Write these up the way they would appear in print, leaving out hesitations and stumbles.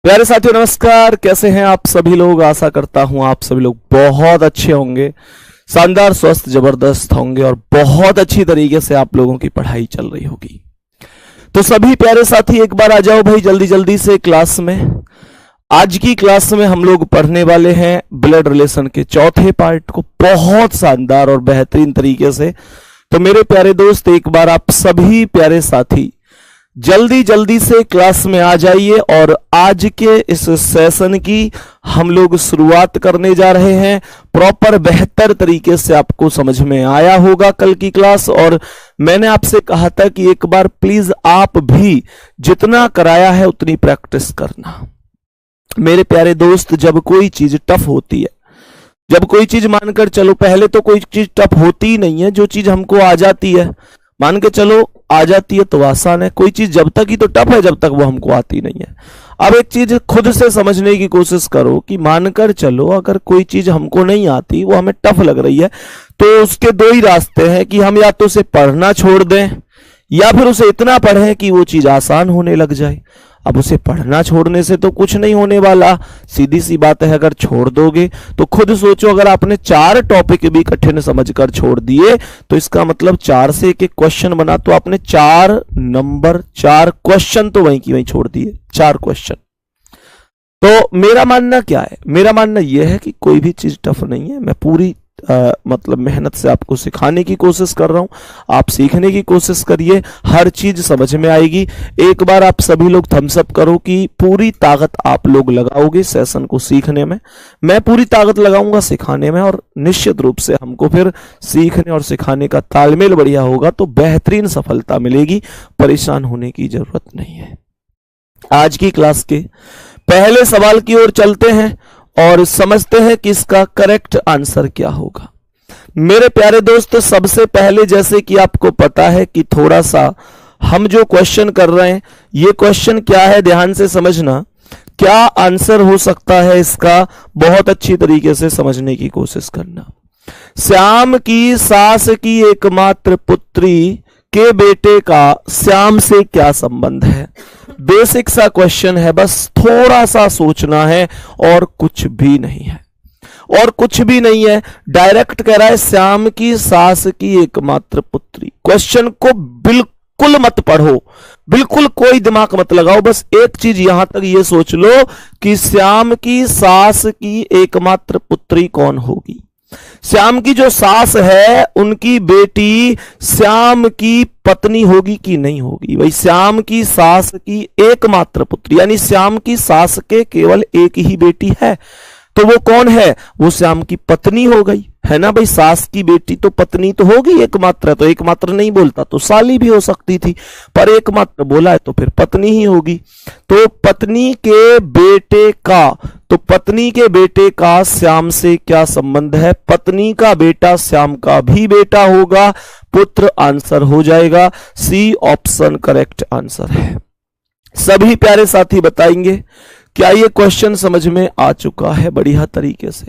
प्यारे साथियों नमस्कार। कैसे हैं आप सभी लोग। आशा करता हूं आप सभी लोग बहुत अच्छे होंगे, शानदार, स्वस्थ, जबरदस्त होंगे और बहुत अच्छी तरीके से आप लोगों की पढ़ाई चल रही होगी। तो सभी प्यारे साथी एक बार आ जाओ भाई जल्दी जल्दी से क्लास में। आज की क्लास में हम लोग पढ़ने वाले हैं ब्लड रिलेशन के चौथे पार्ट को बहुत शानदार और बेहतरीन तरीके से। तो मेरे प्यारे दोस्त एक बार आप सभी प्यारे साथी जल्दी जल्दी से क्लास में आ जाइए और आज के इस सेशन की हम लोग शुरुआत करने जा रहे हैं। प्रॉपर बेहतर तरीके से आपको समझ में आया होगा कल की क्लास, और मैंने आपसे कहा था कि एक बार प्लीज आप भी जितना कराया है उतनी प्रैक्टिस करना। मेरे प्यारे दोस्त, जब कोई चीज टफ होती है, जब कोई चीज मानकर चलो, पहले तो कोई चीज टफ होती ही नहीं है। जो चीज हमको आ जाती है, मान के चलो आ जाती है तो आसान है। कोई चीज जब तक ही तो टफ है जब तक वो हमको आती नहीं है। अब एक चीज खुद से समझने की कोशिश करो कि मानकर चलो अगर कोई चीज हमको नहीं आती, वो हमें टफ लग रही है, तो उसके दो ही रास्ते हैं कि हम या तो उसे पढ़ना छोड़ दें या फिर उसे इतना पढ़ें कि वो चीज आसान होने लग जाए। अब उसे पढ़ना छोड़ने से तो कुछ नहीं होने वाला, सीधी सी बात है। अगर छोड़ दोगे तो खुद सोचो, अगर आपने 4 टॉपिक भी कठिन समझकर छोड़ दिए तो इसका मतलब 4 से एक क्वेश्चन बना, तो आपने 4 नंबर 4 क्वेश्चन तो वहीं की वहीं छोड़ दिए, 4 क्वेश्चन। तो मेरा मानना क्या है, मेरा मानना यह है कि कोई भी चीज टफ नहीं है। मैं पूरी मतलब मेहनत से आपको सिखाने की कोशिश कर रहा हूं, आप सीखने की कोशिश करिए, हर चीज समझ में आएगी। एक बार आप सभी लोग थम्स अप करो कि पूरी ताकत आप लोग लगाओगे सेशन को सीखने में। मैं पूरी ताकत लगाऊंगा सिखाने में, और निश्चित रूप से हमको फिर सीखने और सिखाने का तालमेल बढ़िया होगा तो बेहतरीन सफलता मिलेगी। परेशान होने की जरूरत नहीं है। आज की क्लास के पहले सवाल की ओर चलते हैं और समझते हैं कि इसका करेक्ट आंसर क्या होगा। मेरे प्यारे दोस्त, सबसे पहले जैसे कि आपको पता है कि थोड़ा सा हम जो क्वेश्चन कर रहे हैं, ये क्वेश्चन क्या है ध्यान से समझना। क्या आंसर हो सकता है इसका, बहुत अच्छी तरीके से समझने की कोशिश करना। श्याम की सास की एकमात्र पुत्री के बेटे का श्याम से क्या संबंध है। बेसिक सा क्वेश्चन है, बस थोड़ा सा सोचना है और कुछ भी नहीं है, और कुछ भी नहीं है। डायरेक्ट कह रहा है श्याम की सास की एकमात्र पुत्री। क्वेश्चन को बिल्कुल मत पढ़ो, बिल्कुल कोई दिमाग मत लगाओ, बस एक चीज यहां तक ये सोच लो कि श्याम की सास की एकमात्र पुत्री कौन होगी। श्याम की जो सास है उनकी बेटी श्याम की पत्नी होगी कि नहीं होगी। भाई श्याम की सास की एकमात्र पुत्री, यानी श्याम की सास के केवल एक ही बेटी है, तो वो कौन है, वो श्याम की पत्नी हो गई, है ना भाई। सास की बेटी तो पत्नी तो होगी, एकमात्र है तो एकमात्र नहीं बोलता तो साली भी हो सकती थी, पर एकमात्र बोला है तो फिर पत्नी ही होगी। तो पत्नी के बेटे का, तो पत्नी के बेटे का श्याम से क्या संबंध है। पत्नी का बेटा श्याम का भी बेटा होगा, पुत्र आंसर हो जाएगा। सी ऑप्शन करेक्ट आंसर है। सभी प्यारे साथी बताएंगे क्या ये क्वेश्चन समझ में आ चुका है बढ़िया तरीके से।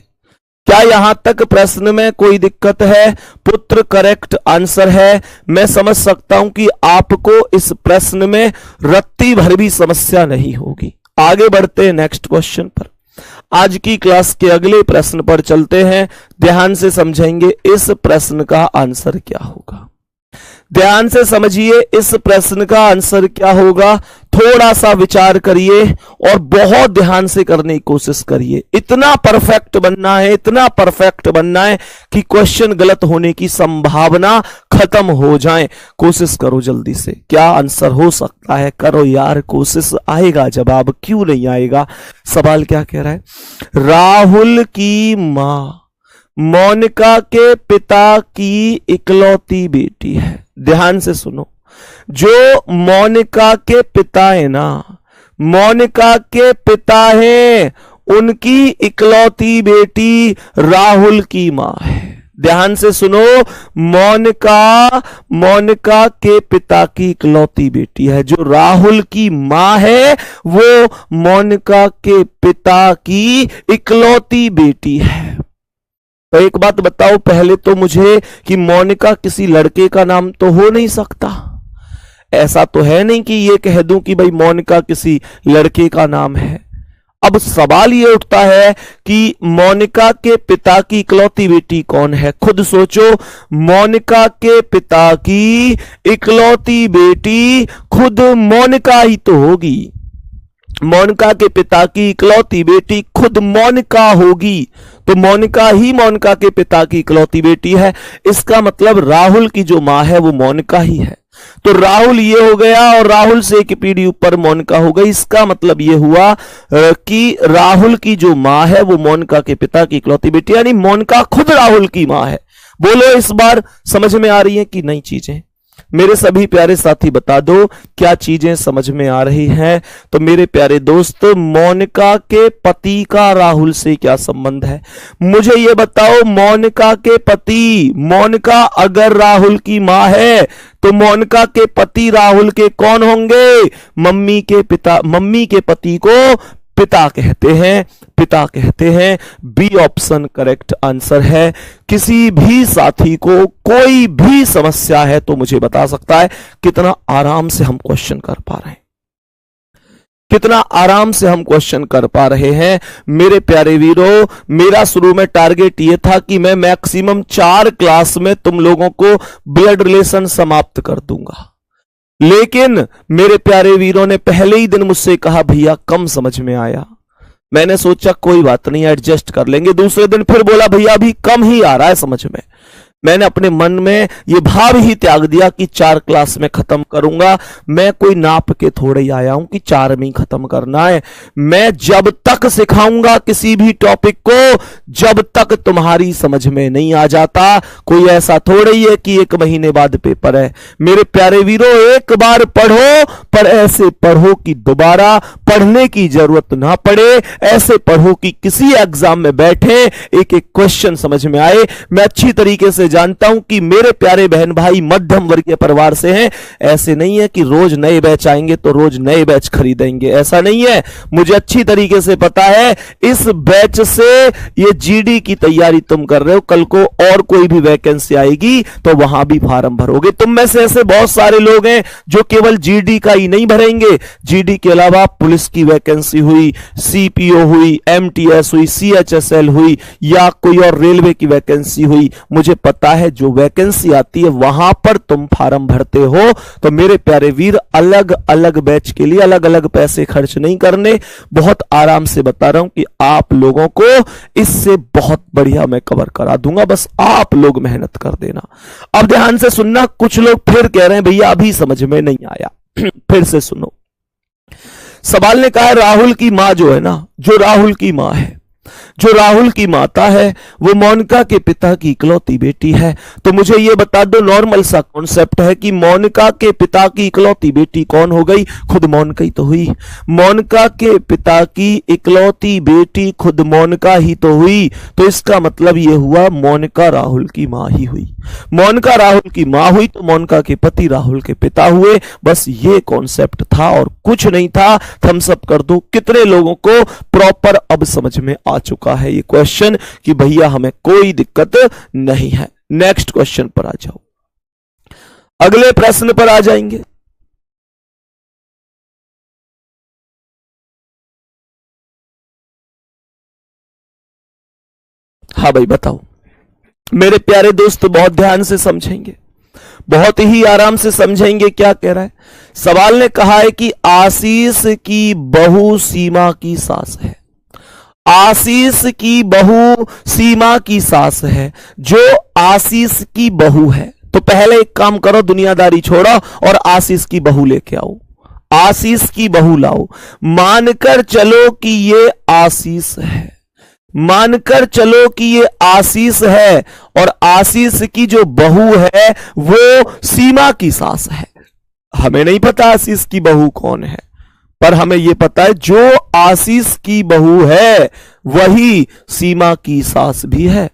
क्या यहां तक प्रश्न में कोई दिक्कत है। पुत्र करेक्ट आंसर है। मैं समझ सकता हूं कि आपको इस प्रश्न में रत्ती भर भी समस्या नहीं होगी। आगे बढ़ते हैं नेक्स्ट क्वेश्चन पर। आज की क्लास के अगले प्रश्न पर चलते हैं। ध्यान से समझेंगे इस प्रश्न का आंसर क्या होगा। ध्यान से समझिए इस प्रश्न का आंसर क्या होगा। थोड़ा सा विचार करिए और बहुत ध्यान से करने की कोशिश करिए। इतना परफेक्ट बनना है, इतना परफेक्ट बनना है कि क्वेश्चन गलत होने की संभावना खत्म हो जाए। कोशिश करो जल्दी से, क्या आंसर हो सकता है, करो यार कोशिश, आएगा जवाब, क्यों नहीं आएगा। सवाल क्या कह रहा है। राहुल की मां मोनिका के पिता की इकलौती बेटी है। ध्यान से सुनो, जो मोनिका के पिता है ना, मोनिका के पिता है, उनकी इकलौती बेटी राहुल की मां है। ध्यान से सुनो, मोनिका के पिता की इकलौती बेटी है। जो राहुल की मां है वो मोनिका के पिता की इकलौती बेटी है। तो एक बात बताओ पहले तो मुझे कि मोनिका किसी लड़के का नाम तो हो नहीं सकता। ऐसा तो है नहीं कि ये कह दूं कि भाई मोनिका किसी लड़के का नाम है। अब सवाल ये उठता है कि मोनिका के पिता की इकलौती बेटी कौन है? खुद सोचो, मोनिका के पिता की इकलौती बेटी खुद मोनिका ही तो होगी। मोनिका के पिता की इकलौती बेटी खुद मोनिका होगी, तो मोनिका ही मोनिका के पिता की इकलौती बेटी है। इसका मतलब राहुल की जो मां है वो मोनिका ही है। तो राहुल ये हो गया और राहुल से एक पीढ़ी ऊपर मोनिका हो गई। इसका मतलब ये हुआ कि राहुल की जो मां है वो मोनिका के पिता की इकलौती बेटी, यानी मोनिका खुद राहुल की मां है। बोलो इस बार समझ में आ रही है कि नहीं चीजें? मेरे सभी प्यारे साथी बता दो क्या चीजें समझ में आ रही हैं? तो मेरे प्यारे दोस्त, मोनिका के पति का राहुल से क्या संबंध है? मुझे ये बताओ, मोनिका के पति, मोनिका अगर राहुल की मां है तो मोनिका के पति राहुल के कौन होंगे? मम्मी के पिता। मम्मी के पति को पिता कहते हैं, पिता कहते हैं। बी ऑप्शन करेक्ट आंसर है। किसी भी साथी को कोई भी समस्या है तो मुझे बता सकता है। कितना आराम से हम क्वेश्चन कर पा रहे हैं, कितना आराम से हम क्वेश्चन कर पा रहे हैं। मेरे प्यारे वीरों, मेरा शुरू में टारगेट ये था कि मैं मैक्सिमम 4 क्लास में तुम लोगों को ब्लड रिलेशन समाप्त कर दूंगा, लेकिन मेरे प्यारे वीरों ने पहले ही दिन मुझसे कहा भैया कम समझ में आया। मैंने सोचा कोई बात नहीं, एडजस्ट कर लेंगे। दूसरे दिन फिर बोला भैया अभी कम ही आ रहा है समझ में। मैंने अपने मन में ये भाव ही त्याग दिया कि 4 क्लास में खत्म करूंगा। मैं कोई नाप के थोड़े ही आया हूं कि 4 में ही खत्म करना है। मैं जब तक सिखाऊंगा किसी भी टॉपिक को, जब तक तुम्हारी समझ में नहीं आ जाता। कोई ऐसा थोड़े ही है कि 1 महीने बाद पेपर है। मेरे प्यारे वीरों, एक बार पढ़ो पर ऐसे पढ़ो कि दोबारा पढ़ने की जरूरत ना पड़े। ऐसे पढ़ो कि किसी एग्जाम में बैठे एक एक क्वेश्चन समझ में आए। मैं अच्छी तरीके से जानता हूं कि मेरे प्यारे बहन भाई मध्यम वर्गीय परिवार से हैं। ऐसे नहीं है कि रोज नए बैच आएंगे तो रोज नए बैच खरीदेंगे, ऐसा नहीं है। मुझे अच्छी तरीके से पता है इस बैच से ये जीडी की तैयारी तुम कर रहे हो, कल को और कोई भी वैकेंसी आएगी तो वहां भी फार्म भरोगे। तुम में से ऐसे बहुत सारे लोग हैं जो केवल जीडी का ही नहीं भरेंगे, जीडी के अलावा पुलिस की वैकेंसी हुई, सीपीओ हुई, एमटीएस हुई, सीएचएसएल हुई या कोई और रेलवे की वैकेंसी हुई। मुझे पता है जो वैकेंसी आती है वहां पर तुम फार्म भरते हो। तो मेरे प्यारे वीर, अलग अलग बैच के लिए अलग अलग पैसे खर्च नहीं करने। बहुत आराम से बता रहा हूं कि आप लोगों को इससे बहुत बढ़िया मैं कवर करा दूंगा, बस आप लोग मेहनत कर देना। अब ध्यान से सुनना, कुछ लोग फिर कह रहे हैं भैया अभी समझ में नहीं आया। फिर से सुनो, सवाल ने कहा राहुल की मां जो है ना, जो राहुल की मां है, जो राहुल की माता है वो मोनिका के पिता की इकलौती बेटी है। तो मुझे ये बता दो, नॉर्मल सा कॉन्सेप्ट है कि मोनिका के पिता की इकलौती बेटी कौन हो गई? खुद मोनिका ही तो हुई। मोनिका के पिता की इकलौती बेटी खुद मोनिका ही तो हुई। तो इसका मतलब ये हुआ मोनिका राहुल की मां ही हुई। मोनिका राहुल की मां हुई तो मोनिका के पति राहुल के पिता हुए। बस ये कॉन्सेप्ट था और कुछ नहीं था। थम्स अप कर दो। कितने लोगों को प्रॉपर अब समझ में आ चुका है ये क्वेश्चन कि भैया हमें कोई दिक्कत नहीं है। नेक्स्ट क्वेश्चन पर आ जाओ, अगले प्रश्न पर आ जाएंगे। हाँ भाई बताओ। मेरे प्यारे दोस्त बहुत ध्यान से समझेंगे, बहुत ही आराम से समझेंगे। क्या कह रहा है सवाल ने कहा है कि आशीष की बहू सीमा की सास है। आशीष की बहू सीमा की सास है। जो आशीष की बहू है, तो पहले एक काम करो, दुनियादारी छोड़ो और आशीष की बहू लेके आओ। आशीष की बहू लाओ। मानकर चलो कि ये आशीष है, मानकर चलो कि ये आशीष है और आशीष की जो बहू है वो सीमा की सास है। हमें नहीं पता आशीष की बहू कौन है, पर हमें यह पता है जो आशीष की बहू है वही सीमा की सास भी है।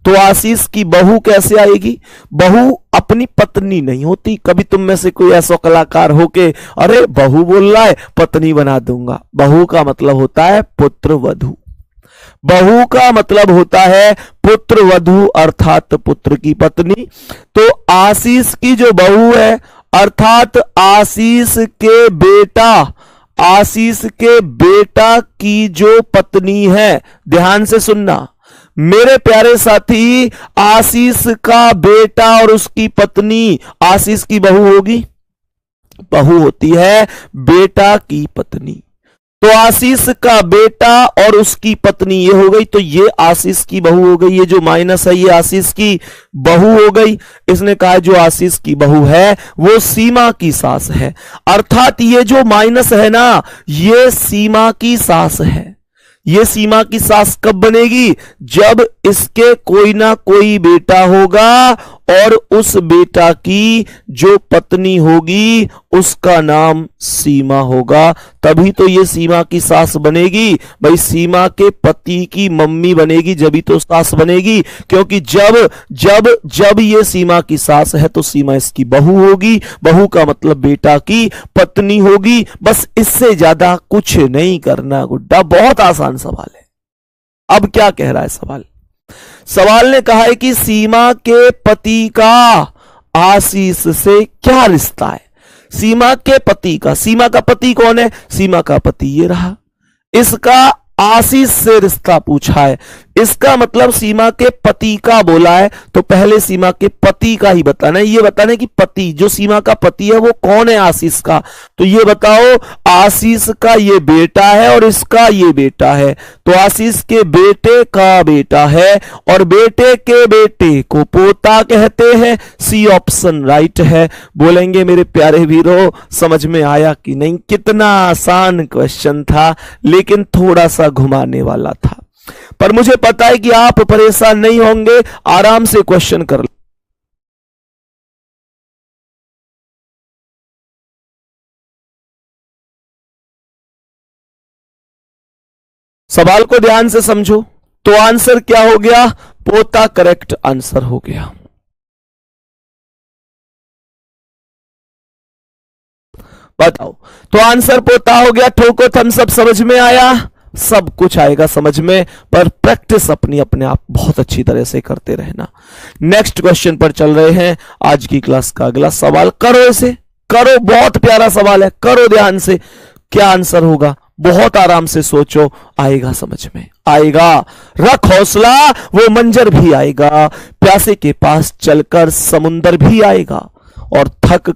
तो आशीष की बहू कैसे आएगी? बहू अपनी पत्नी नहीं होती। कभी तुम में से कोई ऐसा कलाकार हो के अरे बहू बोल रहा है पत्नी बना दूंगा। बहू का मतलब होता है पुत्र वधू। बहू का मतलब होता है पुत्र वधू अर्थात पुत्र की पत्नी। तो आशीष की जो बहू है अर्थात आशीष के बेटा, आशीष के बेटा की जो पत्नी है, ध्यान से सुनना मेरे प्यारे साथी, आशीष का बेटा और उसकी पत्नी आशीष की बहू होगी, बहू होती है बेटा की पत्नी। तो आशीष का बेटा और उसकी पत्नी ये हो गई, तो ये आशीष की बहू हो गई, ये जो माइनस है ये आशीष की बहू हो गई। इसने कहा जो आशीष की बहू है वो सीमा की सास है, अर्थात ये जो माइनस है ना ये सीमा की सास है। ये सीमा की सास कब बनेगी? जब इसके कोई ना कोई बेटा होगा और उस बेटा की जो पत्नी होगी उसका नाम सीमा होगा, तभी तो ये सीमा की सास बनेगी। भाई सीमा के पति की मम्मी बनेगी जब तो सास बनेगी, क्योंकि जब जब जब ये सीमा की सास है तो सीमा इसकी बहू होगी, बहू का मतलब बेटा की पत्नी होगी। बस इससे ज्यादा कुछ नहीं करना गुड्डा, बहुत आसान सवाल है। अब क्या कह रहा है सवाल? सवाल ने कहा है कि सीमा के पति का आशीष से क्या रिश्ता है? सीमा के पति का, सीमा का पति कौन है? सीमा का पति ये रहा, इसका आशीष से रिश्ता पूछा है। इसका मतलब सीमा के पति का बोला है तो पहले सीमा के पति का ही बताना है। ये बताना है कि पति जो सीमा का पति है वो कौन है आशीष का। तो ये बताओ आशीष का ये बेटा है और इसका ये बेटा है, तो आशीष के बेटे का बेटा है और बेटे के बेटे को पोता कहते हैं। सी ऑप्शन राइट है। बोलेंगे मेरे प्यारे वीरों समझ में आया कि नहीं? कितना आसान क्वेश्चन था लेकिन थोड़ा सा घुमाने वाला था, पर मुझे पता है कि आप परेशान नहीं होंगे, आराम से क्वेश्चन कर लो। सवाल को ध्यान से समझो। तो आंसर क्या हो गया? पोता करेक्ट आंसर हो गया। बताओ, तो आंसर पोता हो गया। ठोको थम्स अप। समझ में आया? सब कुछ आएगा समझ में, पर प्रैक्टिस अपनी अपने आप बहुत अच्छी तरह से करते रहना। नेक्स्ट क्वेश्चन पर चल रहे हैं। आज की क्लास का अगला सवाल करो, इसे करो, बहुत प्यारा सवाल है, करो ध्यान से। क्या आंसर होगा? बहुत आराम से सोचो, आएगा समझ में आएगा। रख हौसला, वो मंजर भी आएगा। प्यासे के पास चलकर समुंदर भी आएगा और थक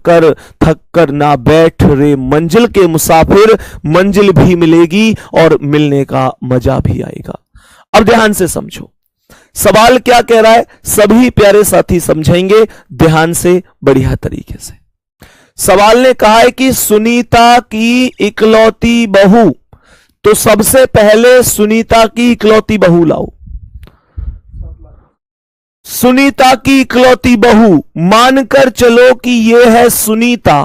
कर ना बैठ रे मंजिल के मुसाफिर, मंजिल भी मिलेगी और मिलने का मजा भी आएगा। अब ध्यान से समझो सवाल क्या कह रहा है, सभी प्यारे साथी समझेंगे ध्यान से बढ़िया तरीके से। सवाल ने कहा है कि सुनीता की इकलौती बहू, तो सबसे पहले सुनीता की इकलौती बहू लाओ। सुनीता की इकलौती बहू, मानकर चलो कि यह है सुनीता,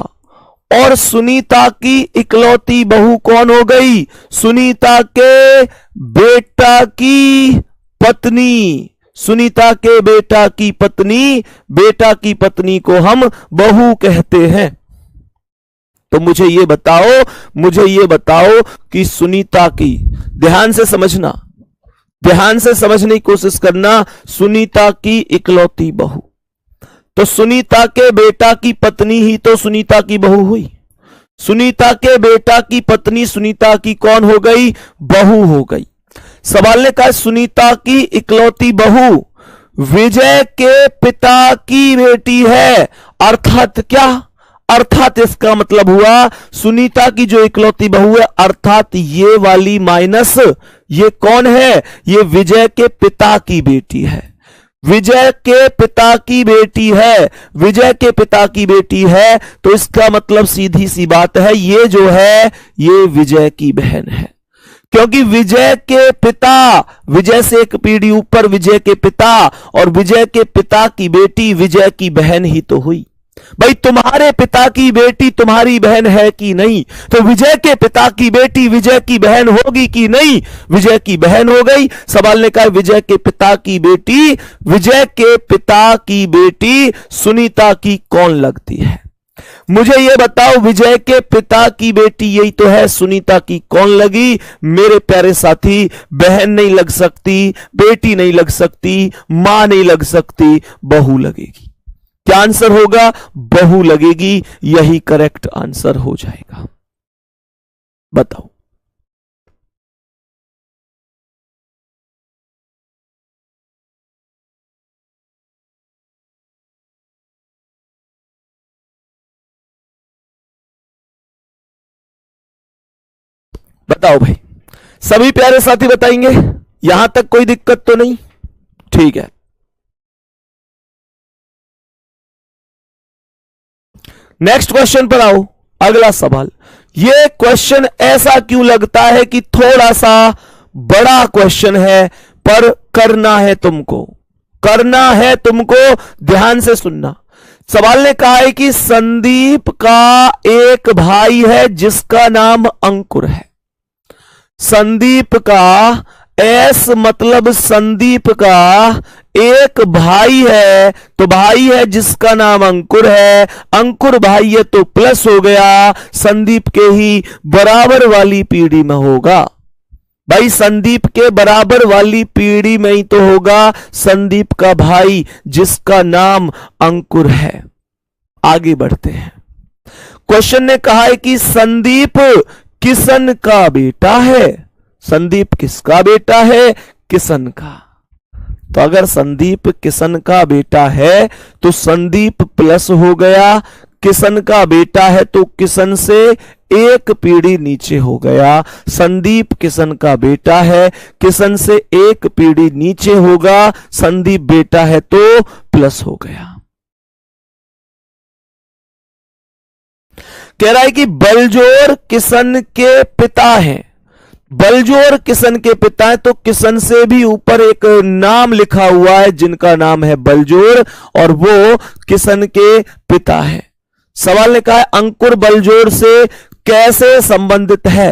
और सुनीता की इकलौती बहू कौन हो गई? सुनीता के बेटा की पत्नी। सुनीता के बेटा की पत्नी, बेटा की पत्नी को हम बहू कहते हैं। तो मुझे ये बताओ कि सुनीता की, ध्यान से समझना, ध्यान से समझने की कोशिश करना, सुनीता की इकलौती बहू, तो सुनीता के बेटा की पत्नी ही तो सुनीता की बहू हुई। सुनीता के बेटा की पत्नी सुनीता की कौन हो गई? बहू हो गई। सवाल ने कहा सुनीता की इकलौती बहू विजय के पिता की बेटी है, अर्थात क्या? अर्थात इसका मतलब हुआ सुनीता की जो इकलौती बहू है, अर्थात ये वाली माइनस ये कौन है? ये विजय के पिता की बेटी है। विजय के पिता की बेटी है, विजय के पिता की बेटी है, तो इसका मतलब सीधी सी बात है ये जो है ये विजय की बहन है, क्योंकि विजय के पिता, विजय से एक पीढ़ी ऊपर विजय के पिता, और विजय के पिता की बेटी विजय की बहन ही तो हुई। भाई तुम्हारे पिता की बेटी तुम्हारी बहन है कि नहीं? तो विजय के पिता की बेटी विजय की बहन होगी कि नहीं? विजय की बहन हो गई। सवाल ने कहा विजय के पिता की बेटी, विजय के पिता की बेटी सुनीता की कौन लगती है? मुझे यह बताओ, विजय के पिता की बेटी यही तो है, सुनीता की कौन लगी? मेरे प्यारे साथी, बहन नहीं लग सकती, बेटी नहीं लग सकती, मां नहीं लग सकती, बहू लगेगी। क्या आंसर होगा? बहू लगेगी। यही करेक्ट आंसर हो जाएगा। बताओ। बताओ भाई, सभी प्यारे साथी बताएंगे? यहां तक कोई दिक्कत तो नहीं? ठीक है। नेक्स्ट क्वेश्चन पर आओ। अगला सवाल, यह क्वेश्चन ऐसा क्यों लगता है कि थोड़ा सा बड़ा क्वेश्चन है, पर करना है तुमको, करना है तुमको। ध्यान से सुनना। सवाल ने कहा है कि संदीप का एक भाई है जिसका नाम अंकुर है। संदीप का, एस मतलब संदीप का एक भाई है, तो भाई है जिसका नाम अंकुर है। अंकुर भाई है तो प्लस हो गया, संदीप के ही बराबर वाली पीढ़ी में होगा। भाई संदीप के बराबर वाली पीढ़ी में ही तो होगा संदीप का भाई जिसका नाम अंकुर है। आगे बढ़ते हैं। क्वेश्चन ने कहा है कि संदीप किशन का बेटा है। संदीप किसका बेटा है? किशन का। तो अगर संदीप किशन का बेटा है तो संदीप प्लस हो गया, किशन का बेटा है तो किशन से एक पीढ़ी नीचे हो गया। संदीप किशन का बेटा है, किशन से एक पीढ़ी नीचे होगा, संदीप बेटा है तो प्लस हो गया। कह रहा है कि बलजोर किशन के पिता हैं। बलजोर किशन के पिता है तो किशन से भी ऊपर एक नाम लिखा हुआ है जिनका नाम है बलजोर, और वो किशन के पिता है। सवाल ने कहा है अंकुर बलजोर से कैसे संबंधित है।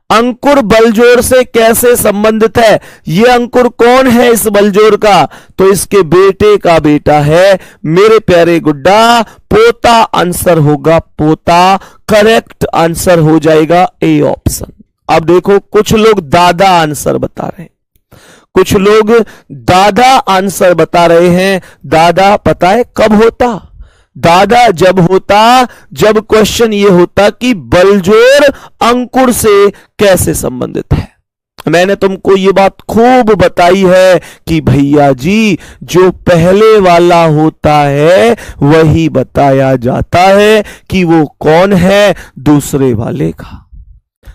अंकुर बलजोर से कैसे संबंधित है? ये अंकुर कौन है इस बलजोर का? तो इसके बेटे का बेटा है। मेरे प्यारे गुड्डा, पोता आंसर होगा, पोता। करेक्ट आंसर हो जाएगा ए ऑप्शन। अब देखो, कुछ लोग दादा आंसर बता रहे हैं, कुछ लोग दादा आंसर बता रहे हैं। दादा पता है कब होता? दादा जब होता जब क्वेश्चन ये होता कि बलजोर अंकुर से कैसे संबंधित है। मैंने तुमको ये बात खूब बताई है कि भैया जी, जो पहले वाला होता है वही बताया जाता है कि वो कौन है दूसरे वाले का।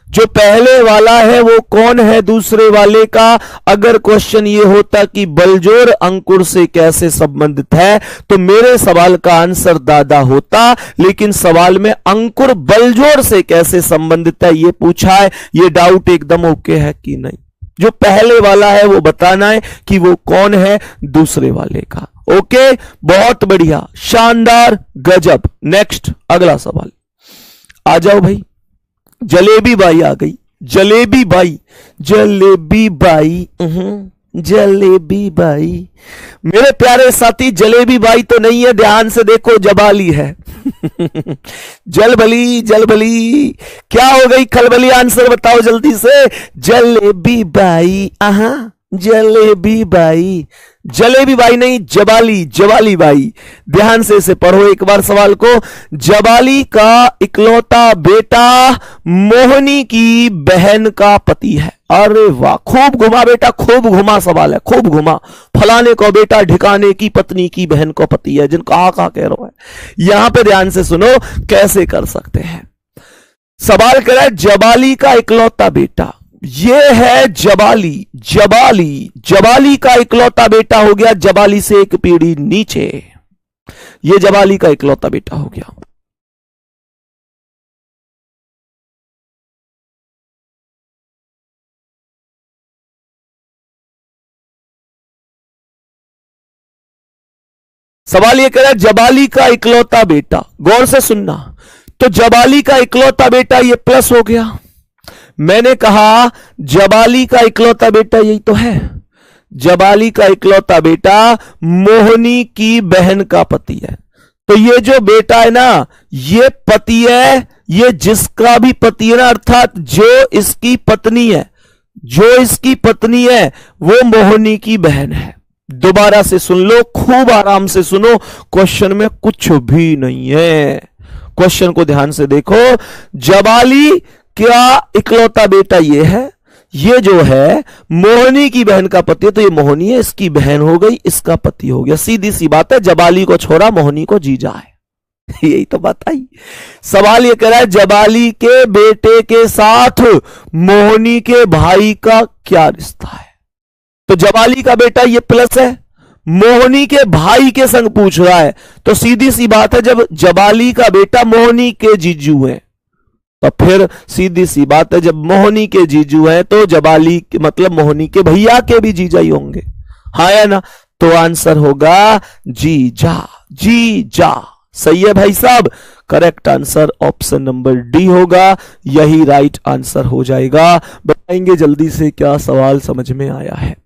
जो पहले वाला है वो कौन है दूसरे वाले का। अगर क्वेश्चन ये होता कि बलजोर अंकुर से कैसे संबंधित है तो मेरे सवाल का आंसर दादा होता, लेकिन सवाल में अंकुर बलजोर से कैसे संबंधित है ये पूछा है। ये डाउट एकदम ओके है कि नहीं? जो पहले वाला है वो बताना है कि वो कौन है दूसरे वाले का। ओके, बहुत बढ़िया, शानदार, गजब। नेक्स्ट अगला सवाल। आ जाओ भाई। जलेबी बाई आ गई। Jalebi by, jalebi by, jalebi by. मेरे प्यारे साथी, जलेबी बाई तो नहीं है, ध्यान से देखो, जबाली है। जलबली, जलबली क्या हो गई? खलबली। आंसर बताओ जल्दी से। Jalebi by, jalebi by. Jalebi by नहीं, जबाली, जबाली बाई। ध्यान से इसे पढ़ो एक बार सवाल को। जबाली का इकलौता बेटा मोहनी की बहन का पति है। अरे वाह, खूब घुमा बेटा, खूब घुमा सवाल है, खूब घुमा। फलाने को बेटा ढिकाने की पत्नी की बहन को पति है, जिनका आका कह रहा है। यहां पे ध्यान से सुनो कैसे कर सकते हैं। सवाल कर रहा है जबाली का इकलौता बेटा, ये है जबाली। जबाली, जबाली का इकलौता बेटा हो गया, जबाली से एक पीढ़ी नीचे, ये जबाली का इकलौता बेटा हो गया। सवाल ये कह रहा है जबाली का इकलौता बेटा, गौर से सुनना। तो जबाली का इकलौता बेटा ये प्लस हो गया। मैंने कहा जबाली का इकलौता बेटा यही तो है। जबाली का इकलौता बेटा मोहनी की बहन का पति है। तो ये जो बेटा है ना, ये पति है, ये जिसका भी पति है ना, अर्थात जो इसकी पत्नी है, जो इसकी पत्नी है वो मोहनी की बहन है। दोबारा से सुन लो, खूब आराम से सुनो, क्वेश्चन में कुछ भी नहीं है। क्वेश्चन को ध्यान से देखो। जबाली क्या इकलौता बेटा ये है? ये जो है मोहनी की बहन का पति है, तो ये मोहनी है, इसकी बहन हो गई, इसका पति हो गया। सीधी सी बात है, जबाली को छोड़ा मोहनी को जीजा है। यही तो बात आई। सवाल ये कह रहा है जबाली के बेटे के साथ मोहनी के भाई का क्या रिश्ता है? तो जबाली का बेटा ये प्लस है, मोहनी के भाई के संग पूछ रहा है, तो सीधी सी बात है जब जबाली का बेटा मोहनी के जीजू है, तो फिर सीधी सी बात है जब मोहनी के जीजू हैं तो जबाली मतलब मोहनी के भैया के भी जीजा ही होंगे, हाँ या ना? तो आंसर होगा जीजा। जीजा सही है भाई साहब। Correct answer option number D होगा, यही राइट आंसर हो जाएगा। बताएंगे जल्दी से क्या सवाल समझ में आया है।